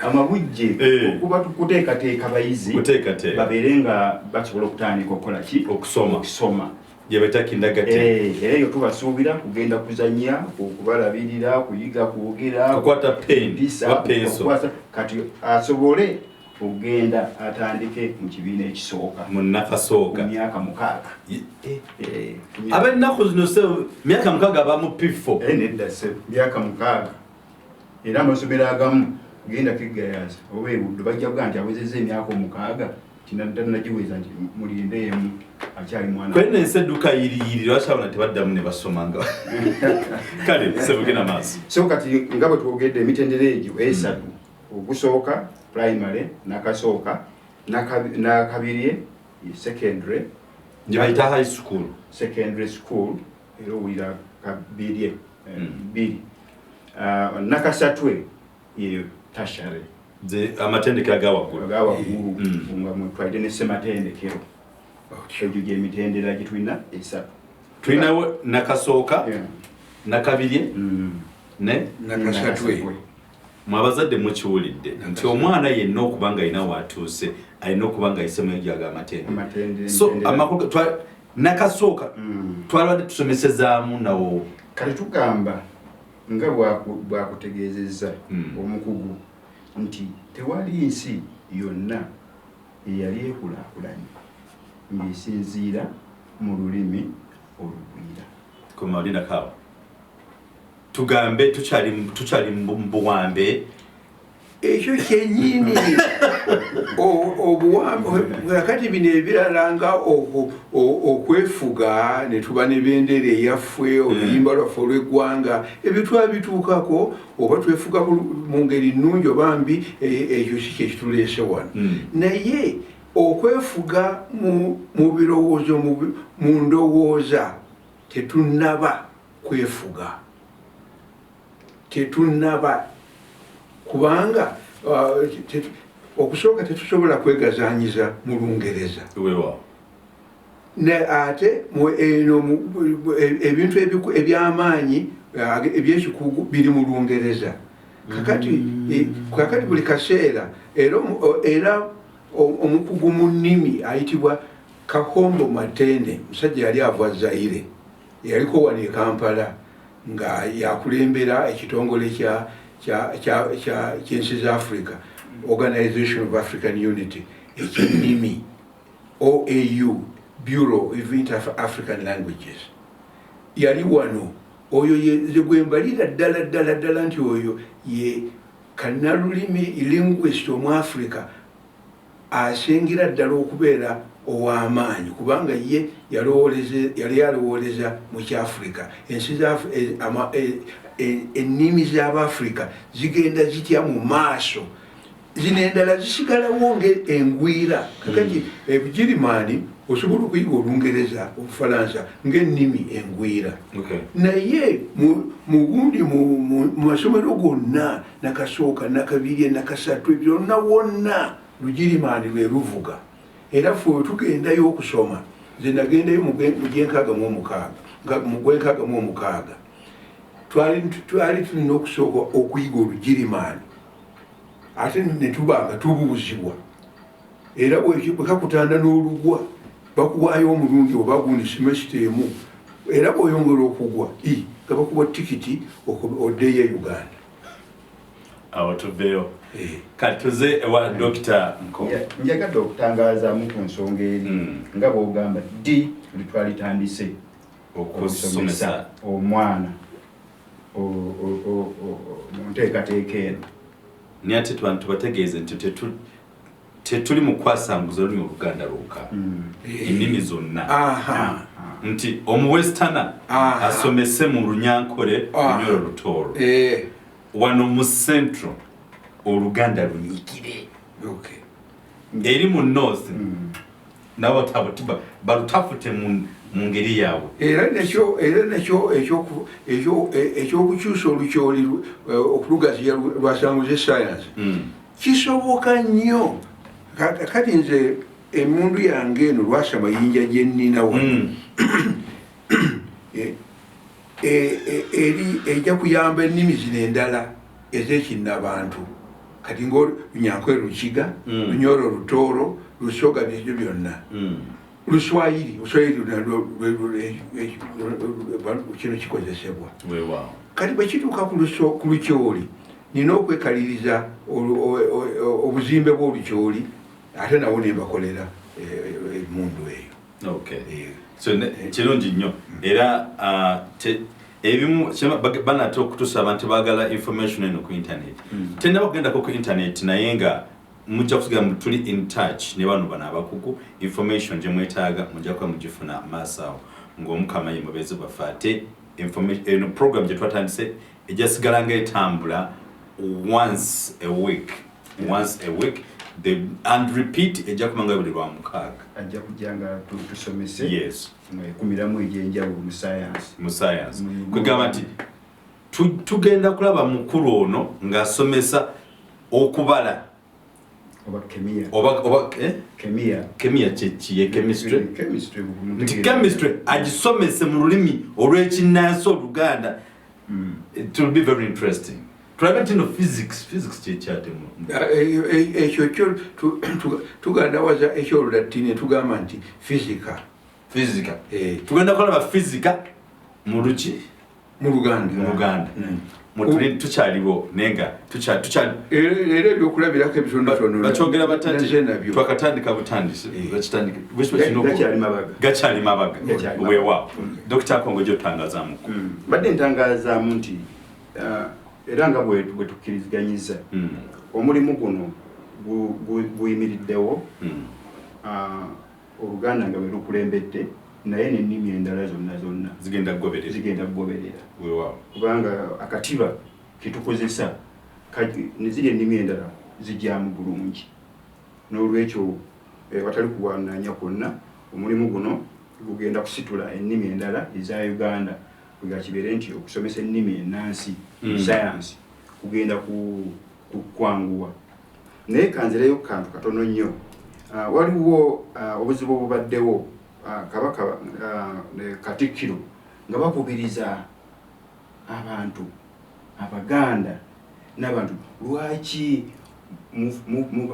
amabujje okuba tukuteekateeka bayizi babeere nga basobola okutandika okukola ki okusoma gyebeta kindagate eyo tubasuubira kugenda kuzannya okubalabirira kuyiga kwogera kukwata mpisa kati asobole ogenda atandike mu kibiina ekisooka mu nakasooka myaka 6 abennaku zino se myaka 6 abamu P4 nedda se myaka 6 era amasomero agamu genda kigayaaza obwebuddu bajja kugaa nti awezezza emyaka 6 kinadanagiweza nti mulindeemu akyali mwana kwene ensedduka yiriyiri lwashabona tebaddamu ne basomanga kale sebugenda maaso so kati nga bwe twogedde emitendera egyo esatu ogusooka primary nakasooka nakabiri secondary gyebayita high school secondary school era owulira kabiri biri nakasatwe yeyo tertiary amatendekero agawaggulu nga mwetwalide ne ssematendekero egyo gyemitendera gye tulina esatu tulinawo nakasooka nakabiri ne nakasatwe mwabazadde mukiwulidde nti omwana yenna okubanga alina watuuse alina okubanga ayisemu ejaga amatende so amakulu nakasooka twalwadde tusomesezaamu nawo kale tugamba nga bwakutegeezezza omukugu nti tewali nsi yonna eyali ekulaakulanye ng'esinziira mu lulimi olugwira komalina kawa tugambe tukyali mbuwambe ekyo kyenyini obuwambe kakati bino ebirala nga okwefuga ne tuba ne bendera eyaffe oluyimba lwaffe olw'eggwanga ebyo twabituukako oba twefuga mu ngeri nnungi oba mbi ekyo si kye kituleese wano naye okwefuga mu birowoozo mu ndowooza tetunnaba kwefuga tetunnaba kubanga okusooka tetusobola kwegazanyiza mu Lungereza ate ebintu ebyamaanyi ebyekikugu biri mu Lungereza kakati buli kaseera era omukugu mu nnimi ayitibwa Kahombo Matene musajja yali ava Zaire yaliko wano e Kampala nga yakulembera ekitongole ky'ensi za Africa Organization of African Unity ekyenimi OAU Bureau of Inter-African Languages yali wano oyo yegwembalira ddala nti oyo ye kannalulimi linguist omu Africa asingira ddala okubeera ow'amaanyi kubanga ye yali yalowooleza mu kyafrika ensi ennimi z'Abafrika zigenda zitya mu maaso zino endala zisigalawo ng'engwira kakati Ebugirimaani osobola okuyiga Olungereza Obufalansa ng'ennimi engwira naye mu gundi mu masomero gonna nakasooka nakabiri nakasatu byonna wonna Lugirimaani lwe luvuga era ffe we tugendayo okusoma nze nagendayo mu gwenkaaga mu omukaaga twali tulina okusooka okuyiga Olugirimaani ate ne tubanga tubuuzibwa era bwekakutanda n'olugwa bakuwaayo omulundi oba gundi semesita emu era bw'oyongera okugwa nga bakuwa tikiti oddeyo e Uganda awo tuveyo kati tuze ewa Dr. Nko njagadde okutangazaamu ku nsonga eri nga bw'ogamba ddi litwalitandise okusomesa omwana mu nteekateeka eno naye ate tubategeeze nti tetuli mu kwasanguza olulimi Oluganda lwokka ennimi zonna nti omuwestana asomese mu Lunyankole Lunyoro Lutooro wano mu Central Oluganda lunyigire eri mu North nabo balutafute mu ngeri yaabwe era nekyo ekyokukyusa olukyoli okulugaziya lwasanguza science kisoboka nnyo kati nze emmundu yange eno lwasa mayinja gye nnina wano ejja kuyamba ennimi zino endala ez'ekinnabantu kati ng'Olunyankole Lukiga Lunyoro Lutooro Lusoga nebyo byonna Luswayiri kino kikozesebwa kati bwe kituuka ku lukyoli nina okwekaliriza obuzimbe bw'olukyoli ate nawo ne mbakolera emmundu eyo kirungi nnyo era ebimu banate okutusaba nti baagala information eno ku internet tennaba kugendako ku internet naye nga mujja kusigala tuli in touch ne bano abakugu information gye mwetaaga mujja kuba mugifuna maaso awo ng'omukama ye mubeezi baffe ate eno program gye twatandise ejjasigala nga etambula once a week and repeat ejja kumanga buli lwa mukaaga ajja kujjanga tusomese yes kumiramu egyenjawulo mu science kwegamba nti tugenda kulaba mukulu ono ng'asomesa okubala kemiya kyekiye chemistry agisomese mu lulimi olw'ekinnansi Oluganda. It will be very interesting tulabe no physics kyekyate ekyo kyo tugandawaza ekyolulatini tugamba nti physical tugenda kulaba physical mu luki mu Luganda mutuli tukyaliwo nenga era ebyokulabirako ebitonotono bakyogera batati twakatandika butandisi gakyali mabaga weewaawo Dr. Kongo gyotangazaamuko badde ntangazaamu nti era nga bwe tukkiriziganyiza omulimu guno guyimiriddewo Oluganda nga bwe lukulembedde naye n'ennimi endala zonna zigenda kugoberera kubanga akatiba ketukozesa neziri ennimi endala zijjamu bulungi n'olwekyo watali kuwananya kwonna omulimu guno gugenda kusitula ennimi endala eza Uganda kuga kibeere nti okusomesa ennimi ennansi science kugenda kwanguwa naye kanzireyo kantu katono nnyo waliwo obuzibu obubaddewo kabaka Katikkiro nga bakubiriza abantu Abaganda n'abantu lwaki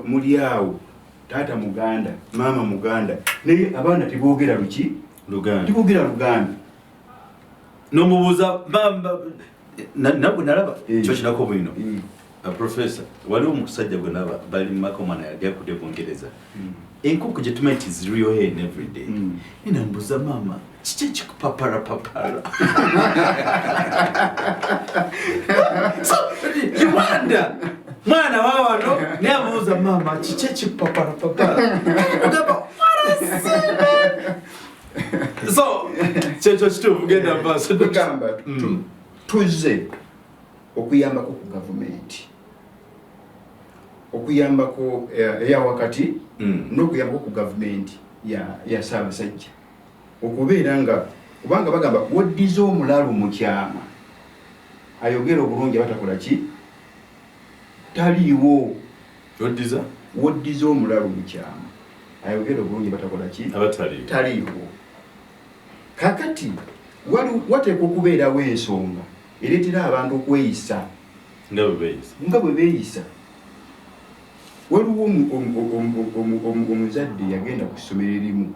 muli awo taata Muganda maama Muganda naye abaana teboogera luki teboogera Luganda nomubuuza nabwe nalaba kyo kirako bwino professor waliwo omusajja gwe naba bali makomana yagya kudde Bungereza enkoko gye tumanyi nti ziriyo here and every day ina mbuuza maama kiki ekikupapala so you wonder mwana wawano naye amubuuza maama kiki ekikupapala ogamba so kyekyo kituufu genda mpaaso tugamba tuzze okuyambako ku gavumenti okuyambako eya wakati n'okuyambako ku gavumenti ya Ssaabasajja okubeera nga kubanga bagamba woddiza omulalu mu kyama ayogera obulungi batakola ki taliiwo woddiza omulalu mu kyama ayogera obulungi batakola ki taliiwo kakati wateekwa okubeerawo ensonga ereetera abantu okweyisa nga bwe beeyisa waliwo omuzadde yagenda ku ssomero erimu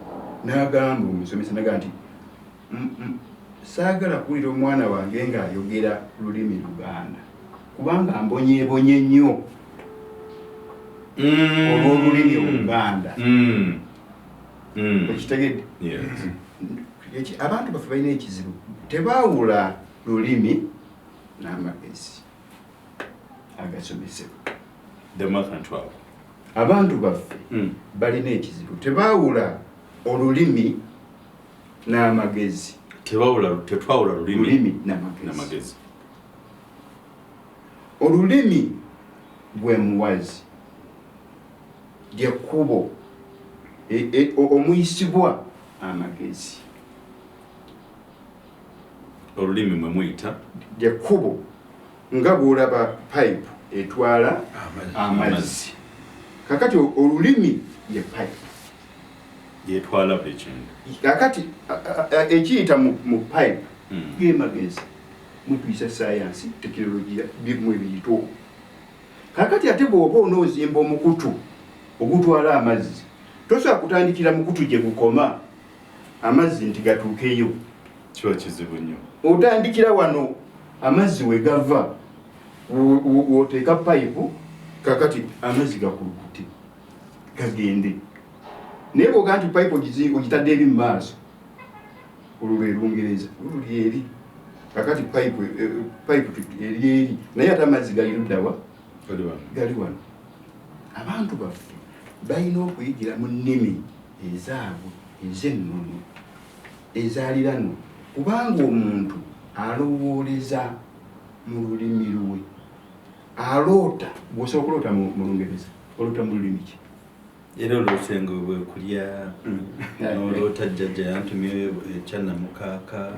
n'agamba omusomesa naga nti saagala kuwulira omwana wange ng'ayogera lulimi Luganda kubanga mbonyeebonye nnyo olw'olulimi Oluganda ekitegedde abantu baffe balina ekizibu tebaawula lulimi n'amagezi agasomesebwa abantu baffe balina ekizibu tebaawula olulimi n'amagezi tetwawula lulimi n'amagezi olulimi bwe muwazi lyekkubo omuyisibwa amagezi olulimi mwe muyita lyekkubo nga bw'olaba pipe etwala amazzi kakati olulimi ye pipe yetwala buli kintu kakati ekiyita mu pipe gemagezi mutuyisa sayansi tekinologiya bimwe biyito kakati ate bw'oba onoozimba omukutu ogutwala amazzi tosobola kutandikira mukutu gye gukoma amazzi nti gatuukeyo kiba kizibu nnyo otandikira wano amazzi we gava woteeka payipu kakati amazzi gakulukute gagende naye bwoga nti payipu ogitadde eri mu maaso olwo lwe Lungereza luli eri kakati payipu eri eri naye ate amazzi gali luddawa gali wano abantu baffe balina okuyigira mu nnimi ezaabwe ez'ennono ezaalirano kubanga omuntu alowooleza mu lulimi lwe aloota bw'osobola okuloota mu Lungereza oloota mu lulimi ki era oloosenga bwe kulya noloota jjajja yantumye ekyannamukaaka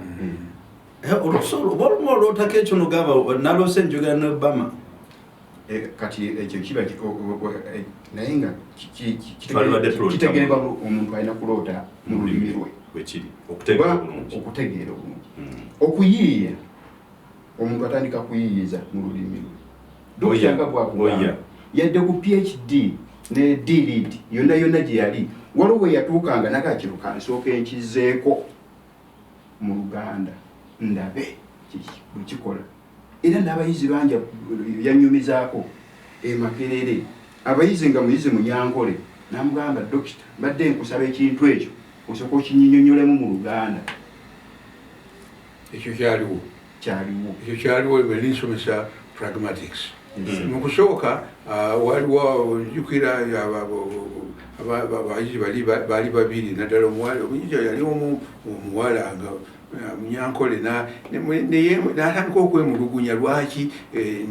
olumu olootako ekyo nogamba naloose njogera n'Obama kati ekyo kiba naye nga kitegerebwa omuntu alina kuloota mu lulimi lwe wekiri okutegeera obulungi okuyiiya omuntu atandika kuyiiyiza mu lulimi lwe Dokita bwakugamba yadde ku PhD ne D.Litt yonna gye yali waliwo yatuukanga nakakiru kansooka enkizeeko mu Luganda ndabe kikola era n'abayizi banja yanyumizaako Makerere abayizi nga muyizi Munyankole namugamba dokita mbadde nkusaba ekintu ekyo osooka okinyinyonyolemu mu Luganda. Ekyo kyaliwo bwe nsomesa pragmatics. Mu kusooka waliwo ojjukira abayizi baali babiri naddala omuyizi yali omuwala nga Munyankole n'atandika okwemulugunya lwaki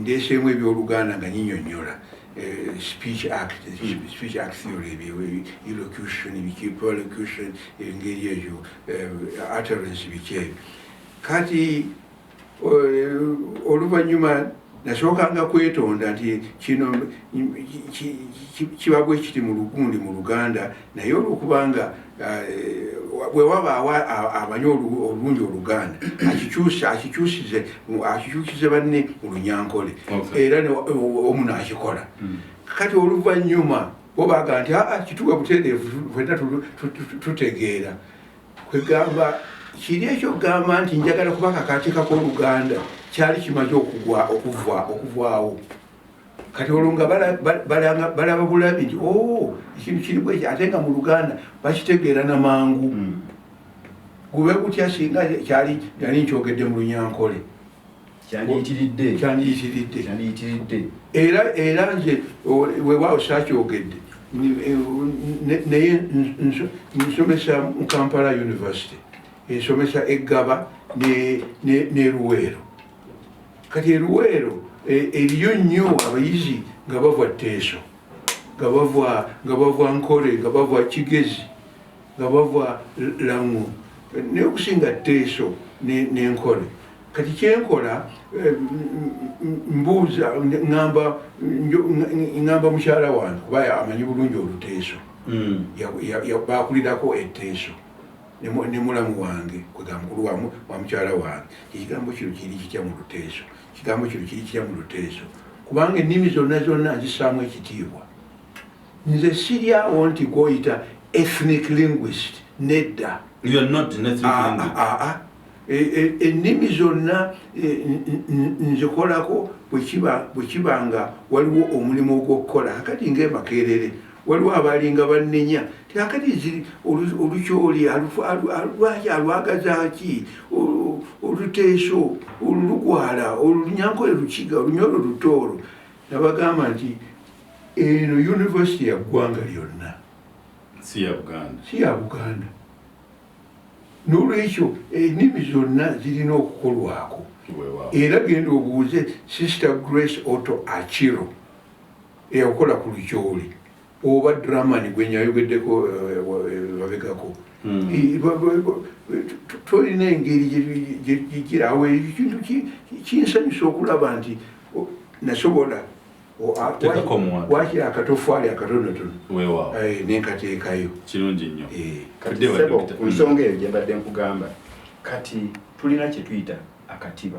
ndeeseemu ebyoluganda nga nyinyonnyola speech act theory, elocution, prolocution, engeri eyo utterance biki ebyo. Kati oluvannyuma nasookanga kwetonda nti kino kiba bwe kiti mu lugundi mu Luganda naye olwokubanga bwe wabaawo amanyi olungi Oluganda akikyusize banne mu Lunyankole era omu n'akikola. Kati oluvannyuma bo baga nti kituwe buteereevu fenna tutegeera kwegamba kiri ekyo gamba nti njagala kubaka akateeka k'Oluganda kyali kimaze okuvaawo. Kati olwo nga balaba bulabi nti ekintu kiri bweki ate nga mu Luganda bakitegeera namangu. Gube gutya singa yali nkyogedde mu Lunyankole kyandiyitiridde era nze weewaawo saakyogedde naye nsomesa mu Kampala University ensomesa eggaba ne Luweero. Kati eruweero eriyo nnyo abayizi nga bava Teeso nga bava Nkole nga bava Kigezi nga bava Langu naye okusinga Teeso n'Enkole. Kati kyenkola mbuuza ngamba mukyala wange kuba amanyi bulungi Oluteeso bakulirako eTeeso ne mulamu wange kwega mukulu wa mukyala wange ekigambo kino kiri kitya mu Luteeso, ekigambo kino kiri kitya mu Luteeso kubanga ennimi zonna nzissaamu ekitiibwa. Nze siryawo nti gw'oyita ethnic linguist nedda. You are not an ethnic linguist. Ennimi zonna nzikolako bwe kiba nga waliwo omulimu ogw'okukola. Kakati ng'Emakerere waliwo abalinga bannenya kakati olukyoli lwaki alwagazaaki Oluteeso Olugwala Olunyankole Lukiga Olunyolo Lutooro. Nabagamba nti eno yunivasite ya ggwanga lyonna si ya Buganda. N'olwekyo ennimi zonna zirina okukolwako. Era genda obuuze Sister Grace Otto Achiro eyakola ku Lukyoli oba Dramani gwe nyayogeddeko babegako. Tolina engeri gyekirawo ekintu kinsanyusa okulaba nti nasobola wakiri akatofaali akatonotono nenkateekayo. Kirungi nnyo. Ku nsonga eyo gye mbadde nkugamba kati tulina kye tuyita akatiba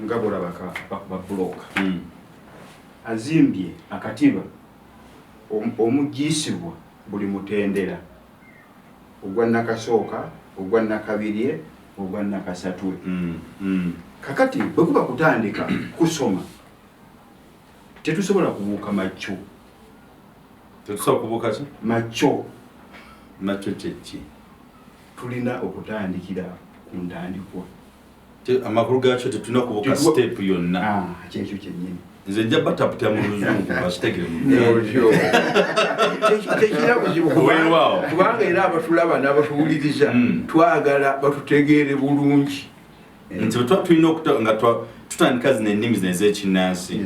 nga bwolaba babuloka azimbye akatiba omugiisibwa buli mutendera ogwa Nakasooka ogwa Nakabirye ogwa Nakasatwe. Kakati bwe kuba kutandika kusoma tetusobola kubuuka macco. Tetusobola kubuuka ki? Macco kyeki? Tulina okutandikira ku ntandikwa. Amakulu gaakyo tetulina kubuuka step yonna. Kyekyo kyennyini. Nze njja bataputa mu Luzungu bakitegere tekira buzibu kubanga era abatulaba n'abatuwuliriza twagala batutegeere bulungi nti bwe tulina nga tutandika zino ennimi zino ez'ekinnansi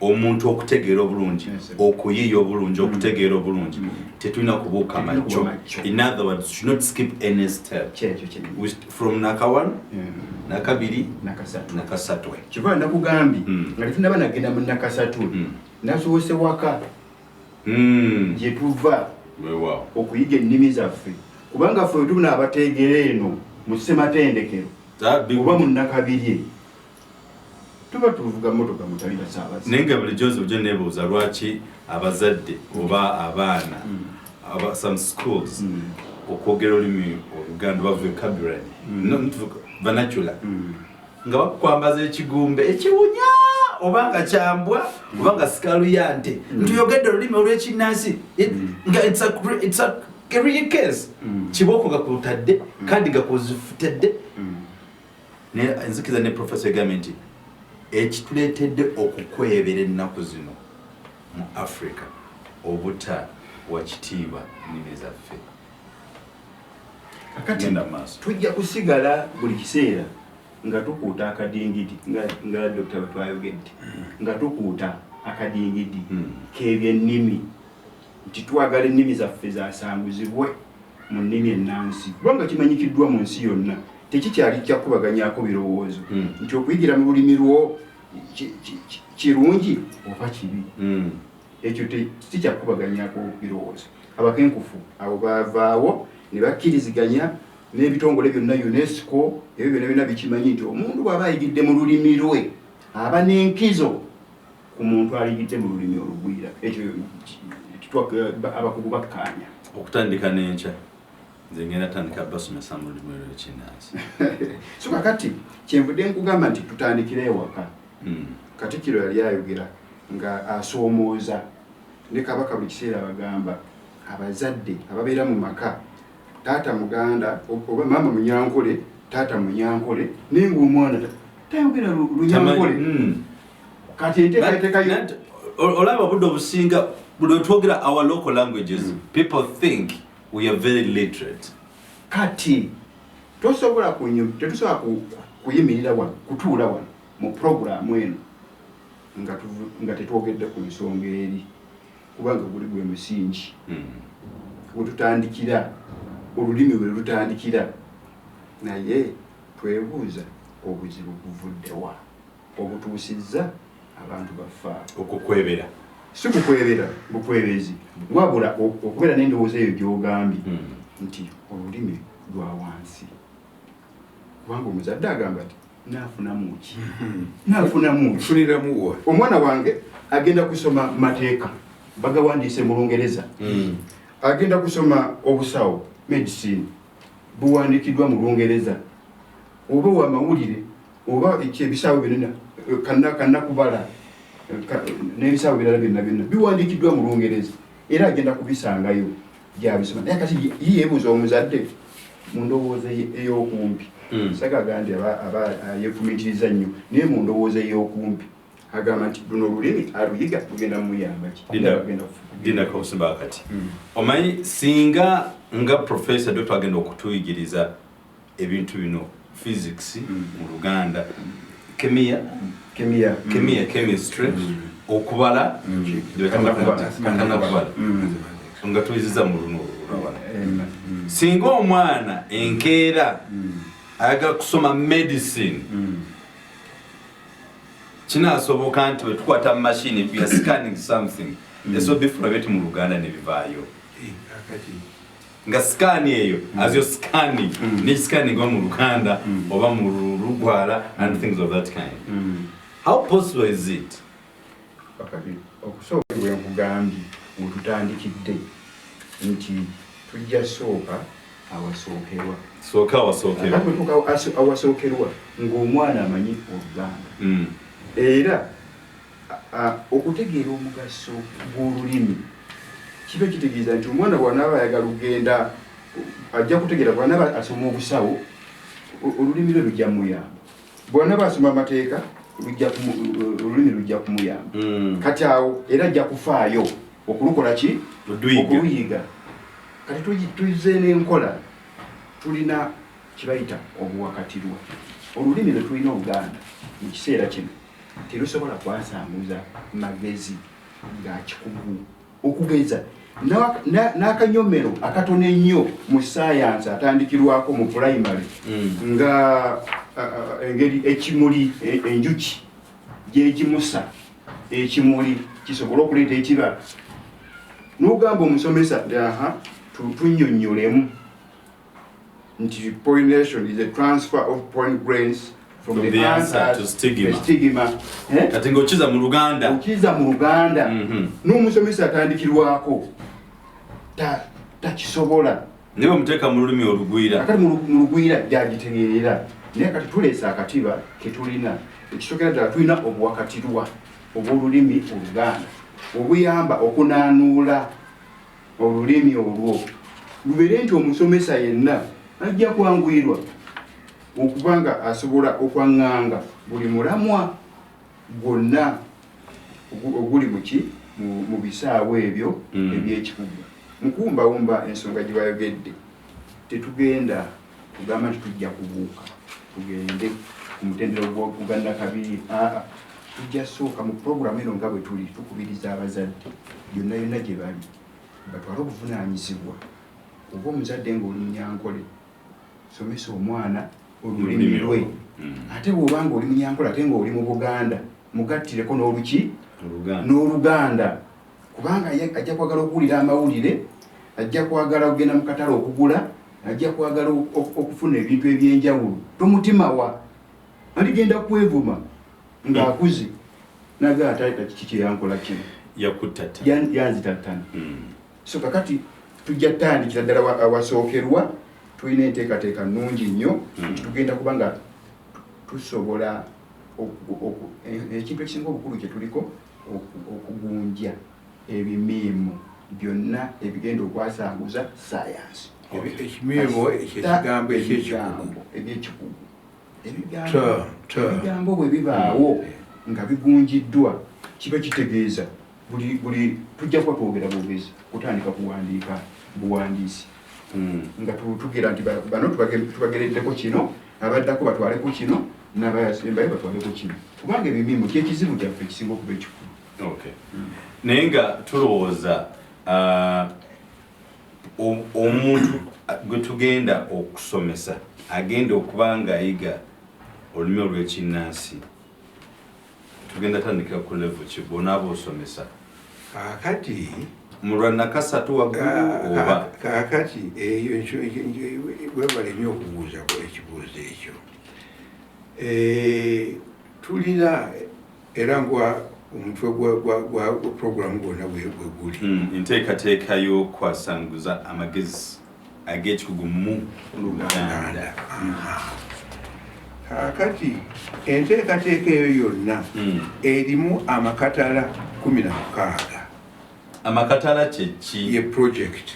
omuntu okutegeera obulungi okuyiiya obulungi okutegeera obulungi tetulina kubuuka macco. In other words, you should not skip any step from Naka1 Nakabiri Nakasatwe. Kiba nakugambye nga tetunaba nagenda mu Nakasatwe nasobose waka gye tuva okuyiga ennimi zaffe kubanga ffe tubuna abateegera eno mu Ssematendekero oba mu Nakabirye tuba tuvuga motoka mutali basaabaze nenga bulijjo ojja neebuuza lwaki abazadde oba abaana aba some schools okwogera olulimi Oluganda ba vocabulary vernacular nga bakwambaza ekigumbe ekiwunya oba nga kyambwa oba nga sikalu yante ntuyogedde olulimi olw'ekinnansi nga it's a career case kiboko gakutadde kandi gakuzifutedde nzikiza ne professor gament ekituleetedde okukwebera ennaku zino mu Africa obuta wa kitiibwa nnimi zaffe kakati tujja kusigala buli kiseera nga tukuuta akadingidi nga Dr. twayogedde nga tukuuta akadingidi k'ebyennimi nti twagala ennimi zaffe zasanguzibwe mu nnimi ennansi kubanga kimanyikiddwa mu nsi yonna tekikyali kyakubaganyako birowoozo nti okuyigira mu lulimi lwo kirungi oba kibi ekyo tikyakubaganyako birowoozo abakenkufu abo bavaawo ne bakkiriziganya n'ebitongole byonna UNESCO ebyo byonna byonna bikimanyi nti omuntu bw'aba ayigidde mu lulimi lwe aba n'enkizo ku muntu ayigidde mu lulimi olugwira ekyo abakugu bakkaanya okutandika n'enkya nze ngenda tandika basomesa mu lulimi lw'ekinnansi so kakati kyenvudde nkugamba nti tutandikira ewaka Katikkiro yali ayogera nga asoomooza ne Kabaka buli kiseera abagamba abazadde ababeera mu maka taata muganda oba mama munyankole taata munyankole naye ng'omwana tayogera lunyankole kati enteekateeka olaba budde obusinga buli twogera our local languages people think we are very literate kati tetusobola kuyimirira wano kutuula wano mu programu eno nga tetwogedde ku nsonga eri kubanga guli gwe musingi wetutandikira olulimi lwe lutandikira naye twebuuza obuzibu buvuddewa obutuusizza abantu bafa okukwebera si kukwebera bukwebezi wabula okubeera n'endowooza eyo gy'ogambye nti olulimi lwa wansi kubanga omuzadde agamba ti naafunamu ki naafunamu funiramuwa omwana wange agenda kusoma mateeka bagawandiise mu Lungereza agenda kusoma obusawo medicine buwandiikiddwa mu Lungereza oba wa mawulire oba ebisawo byonna kannakubala n'ebisawo birala byonna biwandiikiddwa mu Lungereza era agenda kubisangayo gyabisoma naye kati yeebuuza omuzadde mu ndowooza ey'okumpi sagagandi aba yefumitiriza nnyo naye mu ndowooza ey'okumpi agamba nti luno olulimi aluyiga lugenda mumuyamba dinakaosimba akati omanyi singa nga professor Dr. agenda okutuyigiriza ebintu bino physics mu Luganda chemistry okubala nga tuyiziza mu luno singa omwana enkeera ayagala kusoma medicine kinasoboka nti wetukwata mu machine we are scanning something eso bifura byetu mu Luganda ne bivaayo nga scan eyo as you scanning ne scanning wa mu Luganda oba mu Lugwala and things of that kind how possible is it okusobola nkugambye wetutandikidde nti tujja sooka awasookerwa ng'omwana amanyi Oluganda era okutegeera omugaso gw'olulimi kiba kitegeeza nti omwana bw'anaaba ayagala lugenda ajja kutegeera bw'anaaba asoma obusawo olulimi lwe lujja muyamba bw'anaaba asoma amateeka olulimi lujja kumuyamba kati awo era ajja kufaayo okulukola ki okuluyiga kati tuyize n'enkola tulina kibayita obuwakatirwa olulimi lwe tulina Oluganda mu kiseera kino terusobola kwasanguza magezi ga kikugu okugeza n'akanyomero akatono ennyo mu science atandikirwako mu primary nga engeri ekimuli enjuki gyegimusa ekimuli kisobola okuleeta ekibala n'ogamba omusomesa tunnyonnyolemu nti pollination is a transfer of pollen grains from the answer to stigma. Kati ng'okiza mu Luganda. Okiza mu Luganda. N'omusomesa atandikirwako takisobola. Naye omuteeka mu lulimi olugwira. Akati mu lugwira gyagitegeerera. Naye kati tuleesa akatiba ke tulina. Ekisokera ddala tulina obuwakatirwa obw'olulimi Oluganda obuyamba okunaanuula olulimi olwo. Lubeere nti omusomesa yenna ajja kwanguyirwa okubanga asobola okwaŋŋanga buli mulamwa gwonna oguli mu bisaawe ebyo eby'ekikugu. Mukumbawumba ensonga gye bayogedde tetugenda kugamba nti tujja kubuuka tugende ku mutendera gw'okuganda kabiri. Tujja sooka mu puroguramu eno nga bwe tuli tukubiriza abazadde yonna yonna gye bali batwale obuvunaanyizibwa. Oba omuzadde ng'oli munyankole somesa omwana olulimi lwe. Ate bw'obanga oli munyankole ate ng'oli mu Buganda mugattireko n'Oluganda kubanga ajja kwagala okuwulira amawulire, ajja kwagala okugenda mu katale okugula, ajja kwagala okufuna ebintu eby'enjawulo. Tomutimawa aligenda kwevuma ng'akuze naga ate kiki kye yankola kino yanzitattana. So kakati tujja tandikira ddala awasookerwa. Tulina enteekateeka nnungi nnyo tugenda kubanga tusobola ekintu ekisinga obukulu kye tuliko okugunja ebimiimo byonna ebigenda okwasanguza sayansi. Ekimiimo ekigambo ebyekikugu ebigambo bwe bibaawo nga bigunjiddwa kiba kitegeeza buli tujja kuba twogera bwogezi kutandika kuwandiika buwandiisi nga tugira nti bano tubagereddeko kino abaddako batwaleko kino n'abasembayo batwaleko kino kubanga ebimiimo kyekizibu kyaffe ekisinga okuba ekikulu. Naye nga tulowooza omuntu gwe tugenda okusomesa agenda okuba nga ayiga olulimi olw'ekinnansi tugenda tandikira ku level ki bw'onaaba osomesa kakati mu lwannakasatu waggulu oba kakati eyo webale nnyo okubuuza ekibuuzo ekyo. Tulina era ngwa omutwe gwa programu gwonna bwe guli enteekateeka y'okwasanguza amagezi ag'ekikugu mu Luganda. Kakati enteekateeka eyo yonna erimu amakatala 16. Amakatala ki ye project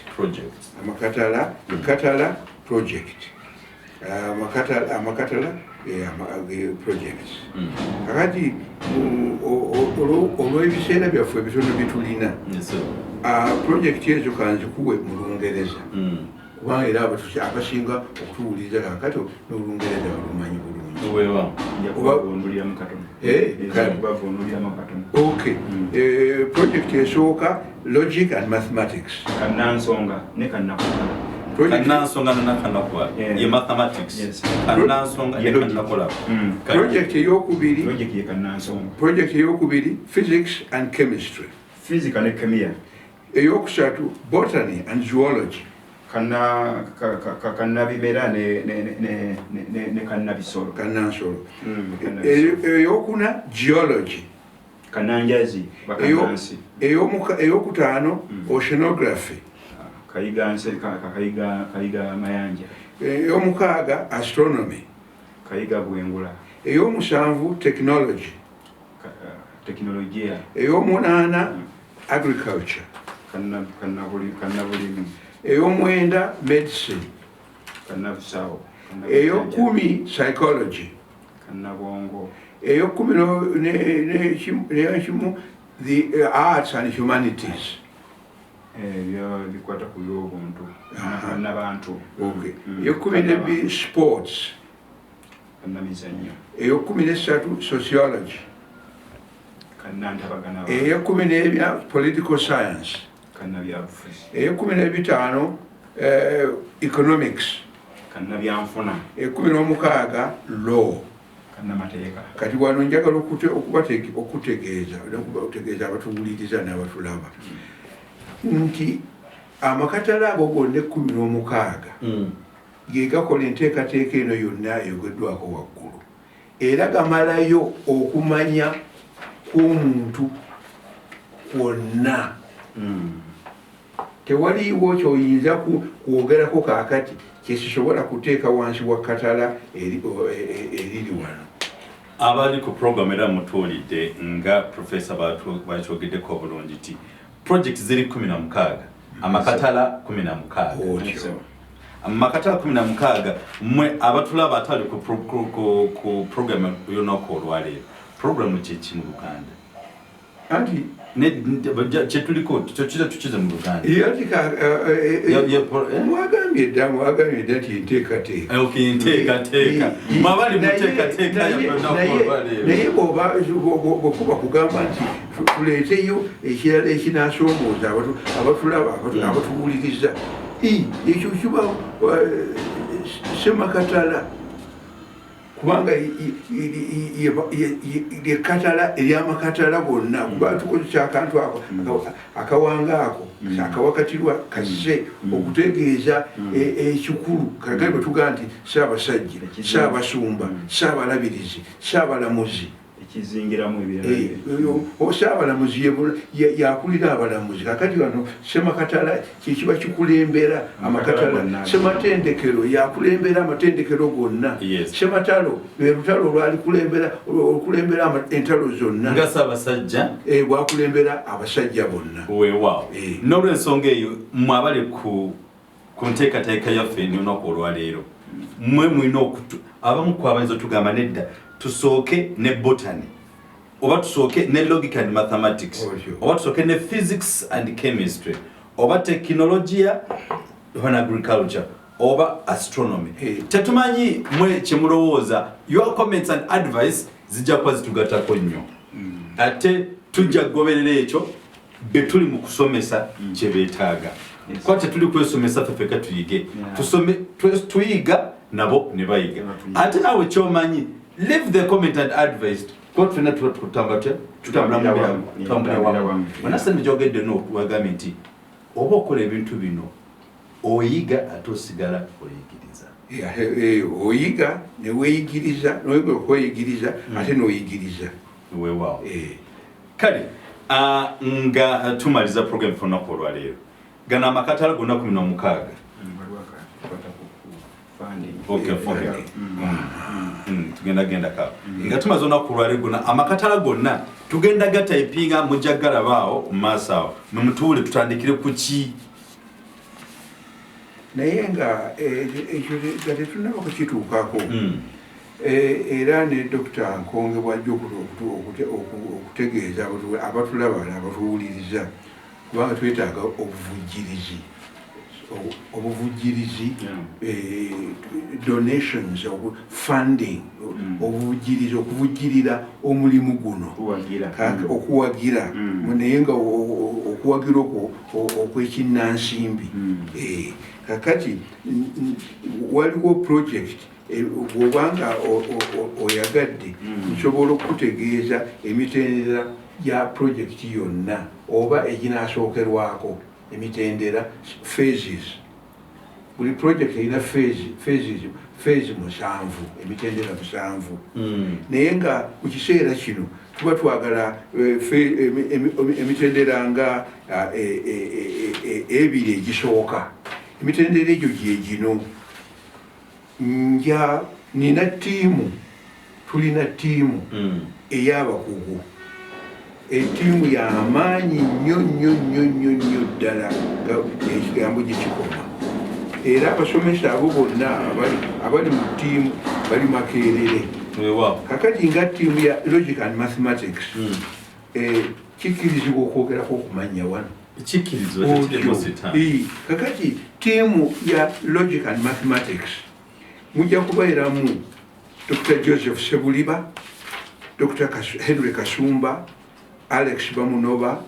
amakatala project amakatala projects. Kakati olw'ebiseera byaffe ebitono bitulina project ezo kanzikuwe mu Lungereza kubanga era abasinga okutuwuliriza kakati n'Olungereza balumanyi bulungi. Okay. Project esooka logic and mathematics. Kannansonga ne kannakola. Kannansonga ne kannakola. Ye mathematics. Kannansonga ne kannakola. Project ey'okubiri. Logic ye kannansonga. Project ey'okubiri physics and chemistry. Physics ne chemia. Eyokusatu botany and zoology. Kannabimera ne kannabisolo. Kannansolo. Eyokuna geology. Kannanjazi bakannansi. Eyokutaano oceanography. Kayiga mayanja. Eyomukaaga astronomy. Kayiga bwengula. Eyomusanvu technology. Teknolojia. Eyomunaana agriculture. Kannabulimi. Eyomwenda medicine. Kannabusawo. Eyokumi psychology. Kannabwongo. Eyokumi n'ekimu the arts and humanities. Ebyo bikwata ku by'obuntu n'abantu. Okay. Eyokumi n'ebiri sports. Kannamizannyo. Eyokumi n'essatu sociology. Kannantabagana. Eyokumi n'ebina political science. Kannabyabufuzi. Eyokumi n'ebitaano economics. Kannabyanfuna. Eyokumi n'omukaaga law. Kannamateeka. Kati wano njagala okutegeeza abatuwuliriza n'abatulaba nti amakatala ago gonna 16 ge gakola enteekateeka eno yonna eyogeddwako waggulu era gamalayo okumanya kw'omuntu kwonna. Tewaliiwo kyoyinza kwogerako kaakati kyesisobola kuteeka wansi wa katala eriri wano. Abali ku program era mutuulidde nga professor bakyogeddeko obulungi ti project ziri 16 amakatala 16 amakatala 16 mmwe abatulaba atali ku program y'olunaku olwaleero program kyeki mu Luganda anti kyetuliko tukize mu Luganda mwagambye dda nti enteekateeka enteekateeka mwabali muteekateeka y'olunaku olwaleero naye bwekuba kugamba nti tuleeteyo ekirala ekinasoomooza abatulaba abatuwuliriza ekyo kiba semakatala kubanga lyekatala eryamakatala gonna kuba tukozesa akantu ako akawanga ako akawakatirwa kasse okutegeeza ekikulu kagale bwe tugaa nti ssaabasajja ssaabasumba ssaabalabirizi ssaabalamuzi ekizingiramu ebirala ssaabalamuzi yakulira abalamuzi kakati wano semakatala kyekiba kikulembera amakatala sematendekero yakulembera amatendekero gonna sematalo lwerutalo lwalikulembera entalo zonna nga ssaabasajja bwakulembera abasajja bonna weewaawo n'olwensonga eyo mwabali ku nteekateeka yaffe n'olunaku olwaleero mmwe mulina abamu ku abayinza otugamba nedda tusooke ne botany oba tusooke ne logic and mathematics oba tusooke ne physics and chemistry oba technologia and agriculture oba astronomy tetumanyi mwe kyemulowooza your comments and advice zijja kuba zitugatako nnyo ate tujja kugoberera ekyo betuli mu kusomesa kyebeetaaga kuba tetuli kwesomesa ffeka tuyige tuyiga nabo ne bayiga ate naawe kyomanyi leave the comment and advice kwa tufena tutambula wamu wanasa njogedde n'okuwagambye nti oba okola ebintu bino oyiga ate osigala oyigiriza oyiga ne weeyigiriza noyega okweyigiriza ate n'oyigiriza weewaawo kale nga tumaliza program folunaku olwaleero gano amakatala gonna 16 tugenda ka nga tumaze olunaku olwaleero gonna amakatala gonna tugenda gatayipinga mujja galabaawo mu maaso awo mumutuule tutandikire ku ki naye nga ekyo tetunaba kukituukako era ne Dr. Nkonge bwajja okutegeeza abatulaba abatuwuliriza kubanga twetaaga obuvujjirizi donations funding obuvujjirizi okuvujjirira omulimu guno okuwagira naye nga okuwagira okwekinnansimbi kakati waliwo project bw'obanga oyagadde nsobola okutegeeza emitendera gya projekiti yonna oba eginasookerwako emitendera phases buli project erina phase 7 emitendera 7 naye nga mu kiseera kino tuba twagala emitendera nga ebiri egisooka emitendera egyo gyegino nina ttiimu tulina ttiimu ey'abakugu ettiimu y'amaanyi nnyo ddala ekigambo gye kikoma era abasomesa abo bonna abali mu ttiimu bali makerere kakati nga ttiimu ya logic and mathematics kikkirizibwa okwogerako okumanya wano kakati ttiimu ya logic and mathematics mujja kubairamu Dr. Joseph Sebuliba, Dr. Henry Kasumba, Alex Bamunoba,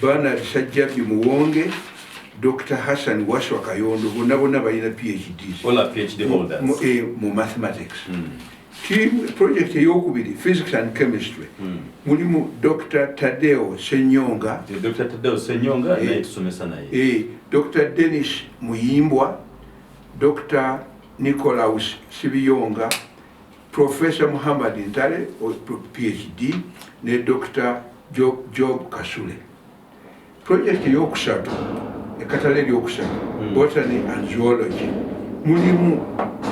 Bernard Sajjabi Muwonge, Dr. Hassan Waswa Kayondo, bonna balina PhDs. All are PhD holders. Mu mathematics. Team project eyokubiri physics and chemistry. Mulimu Dr. Tadeo Senyonga. Dr. Tadeo Senyonga naye tusomesa naye. Dr. Dennis Muyimbwa, Dr. Nicolaus Sibiyonga, Professor Muhammad Ntale, PhD, ne Dr. Job Kasule. Project yokusatu, ekatale yokusatu, Botany and Zoology. Mulimu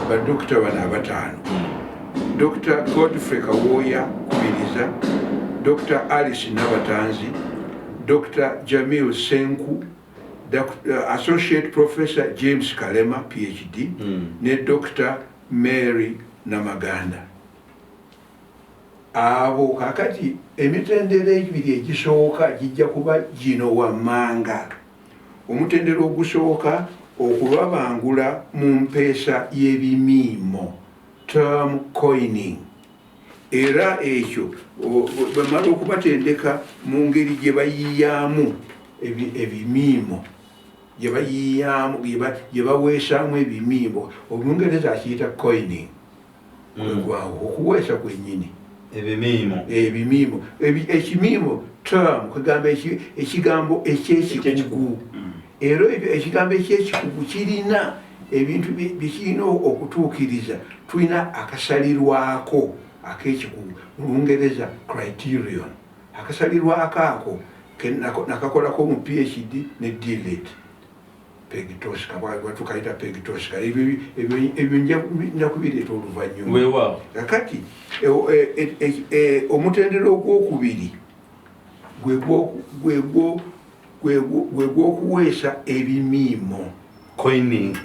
ba Dr. bana batano. Dr. Godfrey Kawoya Kubiriza, Dr. Alice Nabatanzi, Dr. Jamil Senku, Associate Professor James Kalema, PhD, ne Dr. Mary Namaganda. Abo kakati emitendera ebiri egisooka gijja kuba gino wammanga. Omutendera ogusooka okulabangula mu mpeesa y'ebimiimo, term coining. Era ekyo bamala okubatendeka mu ngeri gye bayiyaamu ebimiimo, gye baweesaamu ebimiimo. Olungereza akiyita coining. Okuweesa kwennyini ebimiimo. Ekimiimo term kugamba ekigambo ekyekikugu. Era ekigambo ekyekikugu kirina ebintu bikirina okutuukiriza. Tulina akasalirwako ak'ekikugu, mu Lungereza criterion. Akasalirwako ako nakakolako mu PhD ne D.Litt. Pegitosika, tukayita pegitosika. Ebyo nja kubireeta oluvannyuma. Kakati omutendera ogwokubiri gwe gw'okuweesa ebimiimo, coining.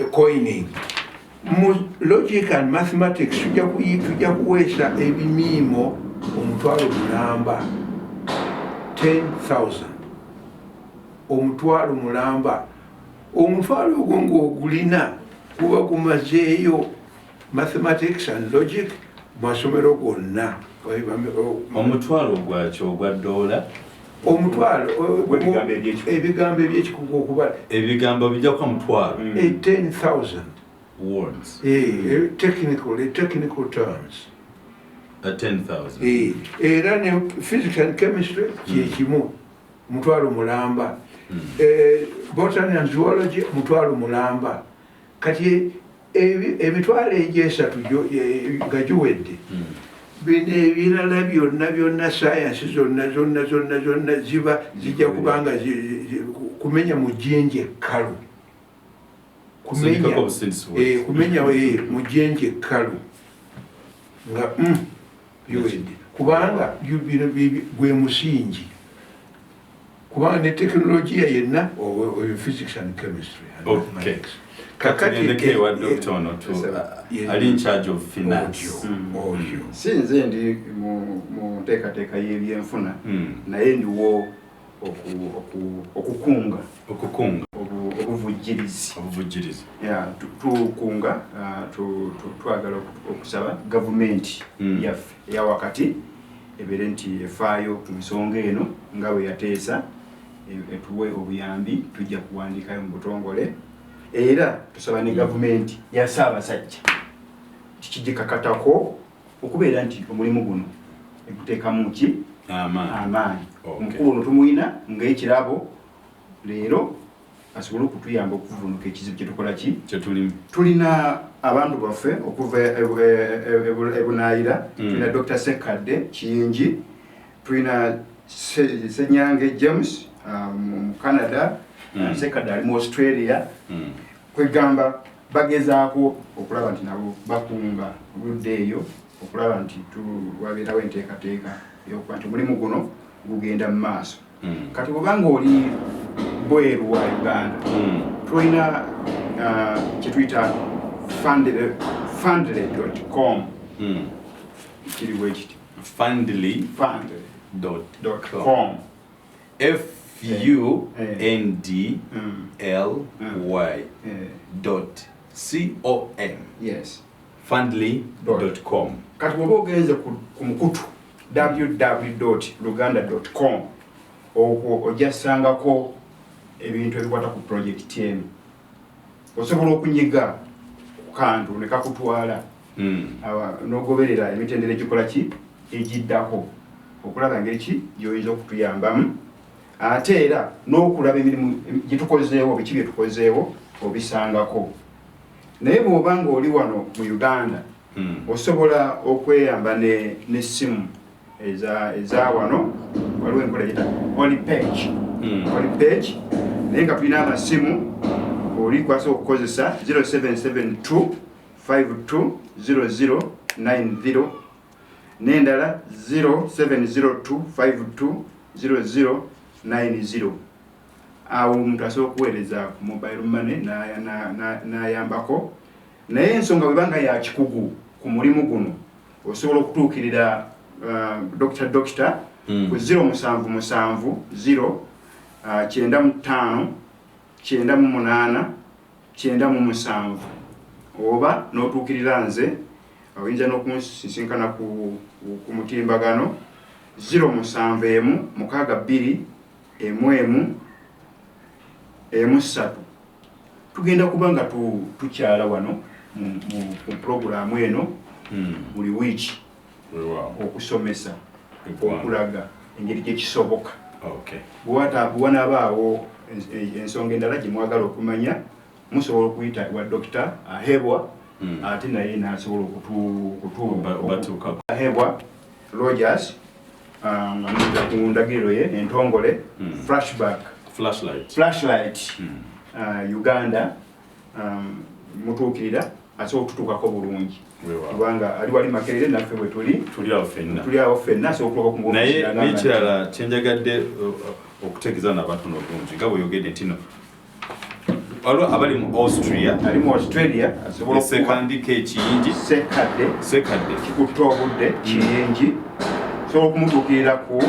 Mu logic and mathematics tujja kuweesa ebimiimo omutwalo mulamba 10,000. Omutwalo mulamba. Omutwalo ogwo ng'ogulina guba gumazeeyo mathematics and logic mu masomero gonna. Omutwalo gwakyo ogwa ddoola. Omutwalo ebigambo ebyekikugu okuba ebigambo bijja kwa mutwalo 10,000 words. Technical terms. 10,000. Era ne physics and chemistry kyekimu mutwalo mulamba. Botany and Zoology mutwalo mulamba. Kati emitwalo egyesatu nga giwedde. Bino ebirala byonna science zonna ziba zijja kubanga kumenya mu jjenje kkalu. Kumenya mu jjenje kkalu. Nga biwedde. Kubanga bino gwe musingi. Kubanga ne teknologiya yenna physics and chemistry and mathematics. Kakati wa Dr. Ono ali in charge of finance. Sinze ndi mu nteekateeka y'ebyenfuna naye ndiwo okukunga obuvujjirizi. Tukunga twagala okusaba gavumenti yaffe eya wakati ebeere nti efaayo ku nsonga eno nga bwe yateesa etuwe obuyambi tujja kuwandiikayo mu butongole. Era tusaba ne gavumenti ya Ssaabasajja tikigikakatako okubeera nti omulimu guno eguteekamu ki amaanyi. Omukulu ono tumuyina ng'ekirabo leero asobole okutuyamba okuvunuka ekizibu kye tukola ki tulina abantu baffe okuva ebunaayira. Tulina Dr. Kiingi, tulina Senyange James mu Canada, Sekadde ali mu Australia. Kwegamba bagezaako okulaba nti nabo bakunga obudde eyo okulaba nti wabeerawo enteekateeka y'okuba nti omulimu guno gugenda mu maaso. Kati bw'obanga oli bweru wa Uganda tulina kyetuyita fundly.com. Kiriwo ekiti fundly.com. fundly.com. Yes. Fundly.com. Kati bw'oba ogenze ku mukutu www.luganda.com okwo ojja ssangako ebintu ebikwata ku projekiti eno. Osobola okunyiga ku kantu ne kakutwala n'ogoberera emitendera egikola ki egiddako okulaba engeri ki gy'oyinza okutuyambamu. Ate era n'okulaba emirimu gye tukozeewo bye tukozeewo obisangako. Naye bw'oba ng'oli wano mu Uganda osobola okweyamba n'essimu eza wano waliwo enkola gyeta oli page naye nga tulina amasimu oli kwasa okukozesa 0772 520090 n'endala 0702 520090. awo omuntu asobola okuweereza ku mobile money n'ayambako. naye ensonga bwebanga ya kikugu ku mulimu guno osobola okutuukirira Dr. ku 0770 95 98 97 oba n'otuukirira nze oyinza n'okunsisinkana ku mutimbagano 071 62 1 tugenda kuba nga tukyala wano mu programu eno buli wiiki okusomesa okulaga engeri gyekisoboka. bw'wanaabaawo ensonga endala gye mwagala okumanya musobola okuyita wa Dr. Ahebwa ate naye nasobola okutuuka Ahebwa Rogers ku ndagiriro ye entongole flashlight Uganda mutuukirira asobola okututuukako bulungi kubanga ali wali Makerere naffe bwe tuli awo ffenna asobola okutuuka naye n'ekirala kyenjagadde okutegeeza n'abantu n'obulungi nga bweyogedde nti no waliwo abali mu Australia asobola sekandika ekiyingi sekadde kikutta obudde kiyingi sobola okumutuukirira ku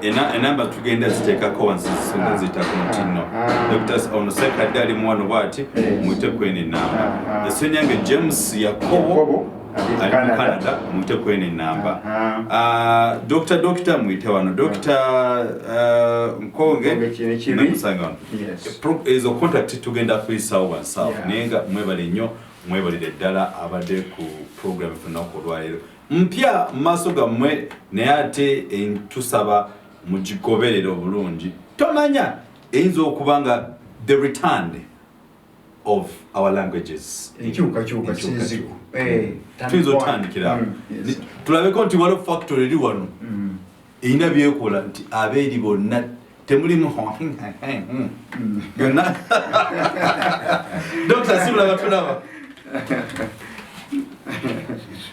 enamba tugenda ziteekako wansi zisonga zitako nti no Dr. ono sekadde ali mu wano bw'ati muyite kwene enamba. Essenyange James Yakobo ali mu Canada muyite kwene enamba. Dr. muyite wano Dr. Nkonge nakusanga wano ezo contact tugenda kuyisawo wansawo naye nga mwebale nnyo mwebalire ddala abadde ku program efennaku olwaleero mpya mu maaso gammwe naye ate tusaba mugigoberere obulungi. Tomanya eyinza okuba nga the return of our languages tuyinza otandikira tulabeko nti waliwo factory eri wano erina byekola nti abeeri bonna temulimu byonna Dr. Sibula batulaba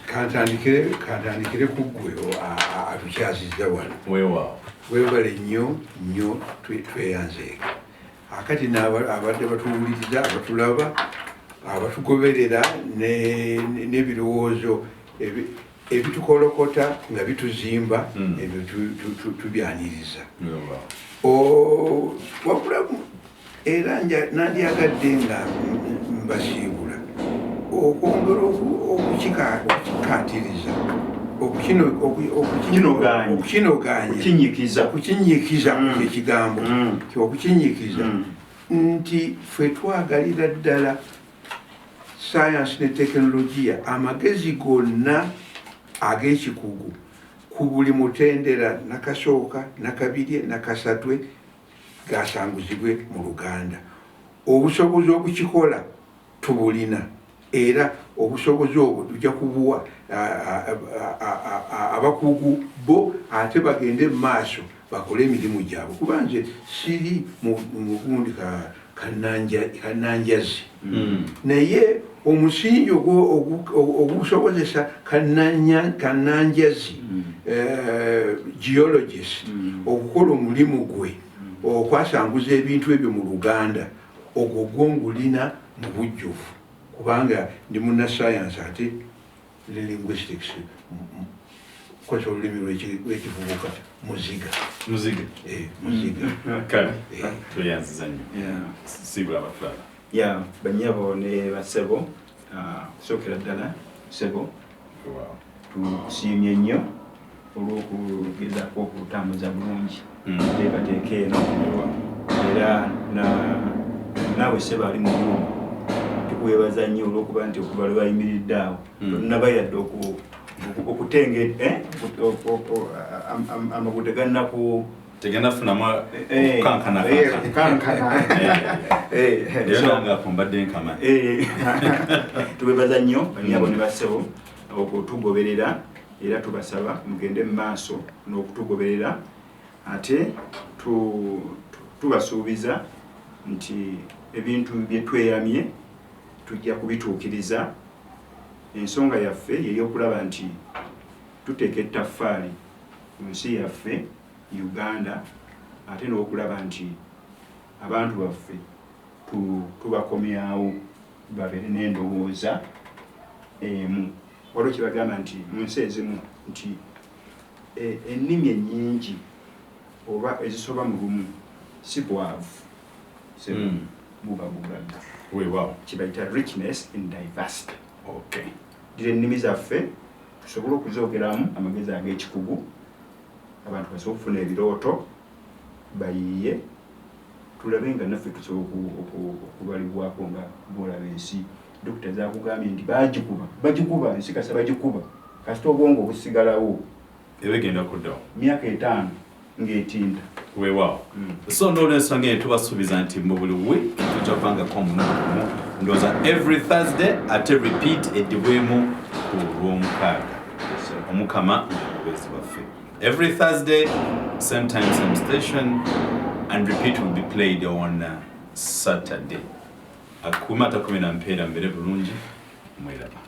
kantandikire ku ggwe atukyazizza wano webale nnyo tweyanzeeko akati abadde batuwuliriza abatulaba abatugoberera n'ebirowoozo ebitukolokota nga bituzimba ebyo tubyaniriza wabula era nandyagadde nga mbasiibula okwongera okukikatiriza okukinyikiza ekigambo okukinyikiza nti ffe twagalira ddala science ne tekinologiya amagezi gonna ag'ekikugu ku buli mutendera nakasooka nakabirye nakasatwe gasanguzibwe mu Luganda. Obusobozi okukikola tubulina era obusobozi obwo tujja kubuwa abakugu bo ate bagende mu maaso bakole emirimu gyabwe kuba nze siri mu gundi kannanjazi naye omusingi ogusobozesa kannanjazi geologist okukola omulimu gwe okwasanguza ebintu ebyo mu Luganda ogwo gwongulina mu bujjuvu kubanga ndi munnasayansi ate ne linguistics kosa olulimi lw'ekivubuka muziga kale tweyanziza nnyo Sibula batulaba banyabo ne basebo sookera ddala sebo tusiimye nnyo olw'okugezaako okutambuza bulungi teekateeka eno era naawe sebo ali mu byuma tukwebaza nnyo olw'okuba nti okuva lwe bayimiridde awo tonnaba yadde okutenge amagulu tegannafunamu okukankana era nange ako mbadde nkama tubebaza nnyo banyabo ne basebo okutugoberera era tubasaba mugende mu maaso n'okutugoberera ate tubasuubiza nti ebintu bye tweyamye tujja kubituukiriza. Ensonga yaffe y'okulaba nti tuteeka ettaffaali mu nsi yaffe Uganda ate n'okulaba nti abantu baffe tubakomyawo babeere n'endowooza emu. Waliwo kyebagamba nti mu nsi ezimu nti ennimi ennyingi oba ezisoba mu lumu si bwavu buba bugagga. Weewaawo kibayita richness in diversity. Okay. Dira ennimi zaffe tusobole okuzoogeramu amagezi ag'ekikugu, abantu basobola okufuna ebirooto bayiiye, tulabe nga naffe tusobola okubalibwako nga bwolaba ensi dokita zakugambye nti bagikuba ensi kasa bagikuba kasita obwongo obusigalawo ebegenda kuddawo myaka 5 ng'etinda. Weewaawo. So n'olw'ensonga eyo tubasuubiza nti mu buli week tujja kubangako omulundi gumu ndowooza every Thursday ate repeat eddibwemu ku Lwomukaaga. Omukama ababeezi baffe. Every Thursday, same time, same station, and repeat will be played on Saturday. Akumata 10 mpeera mbere bulungi mweraba.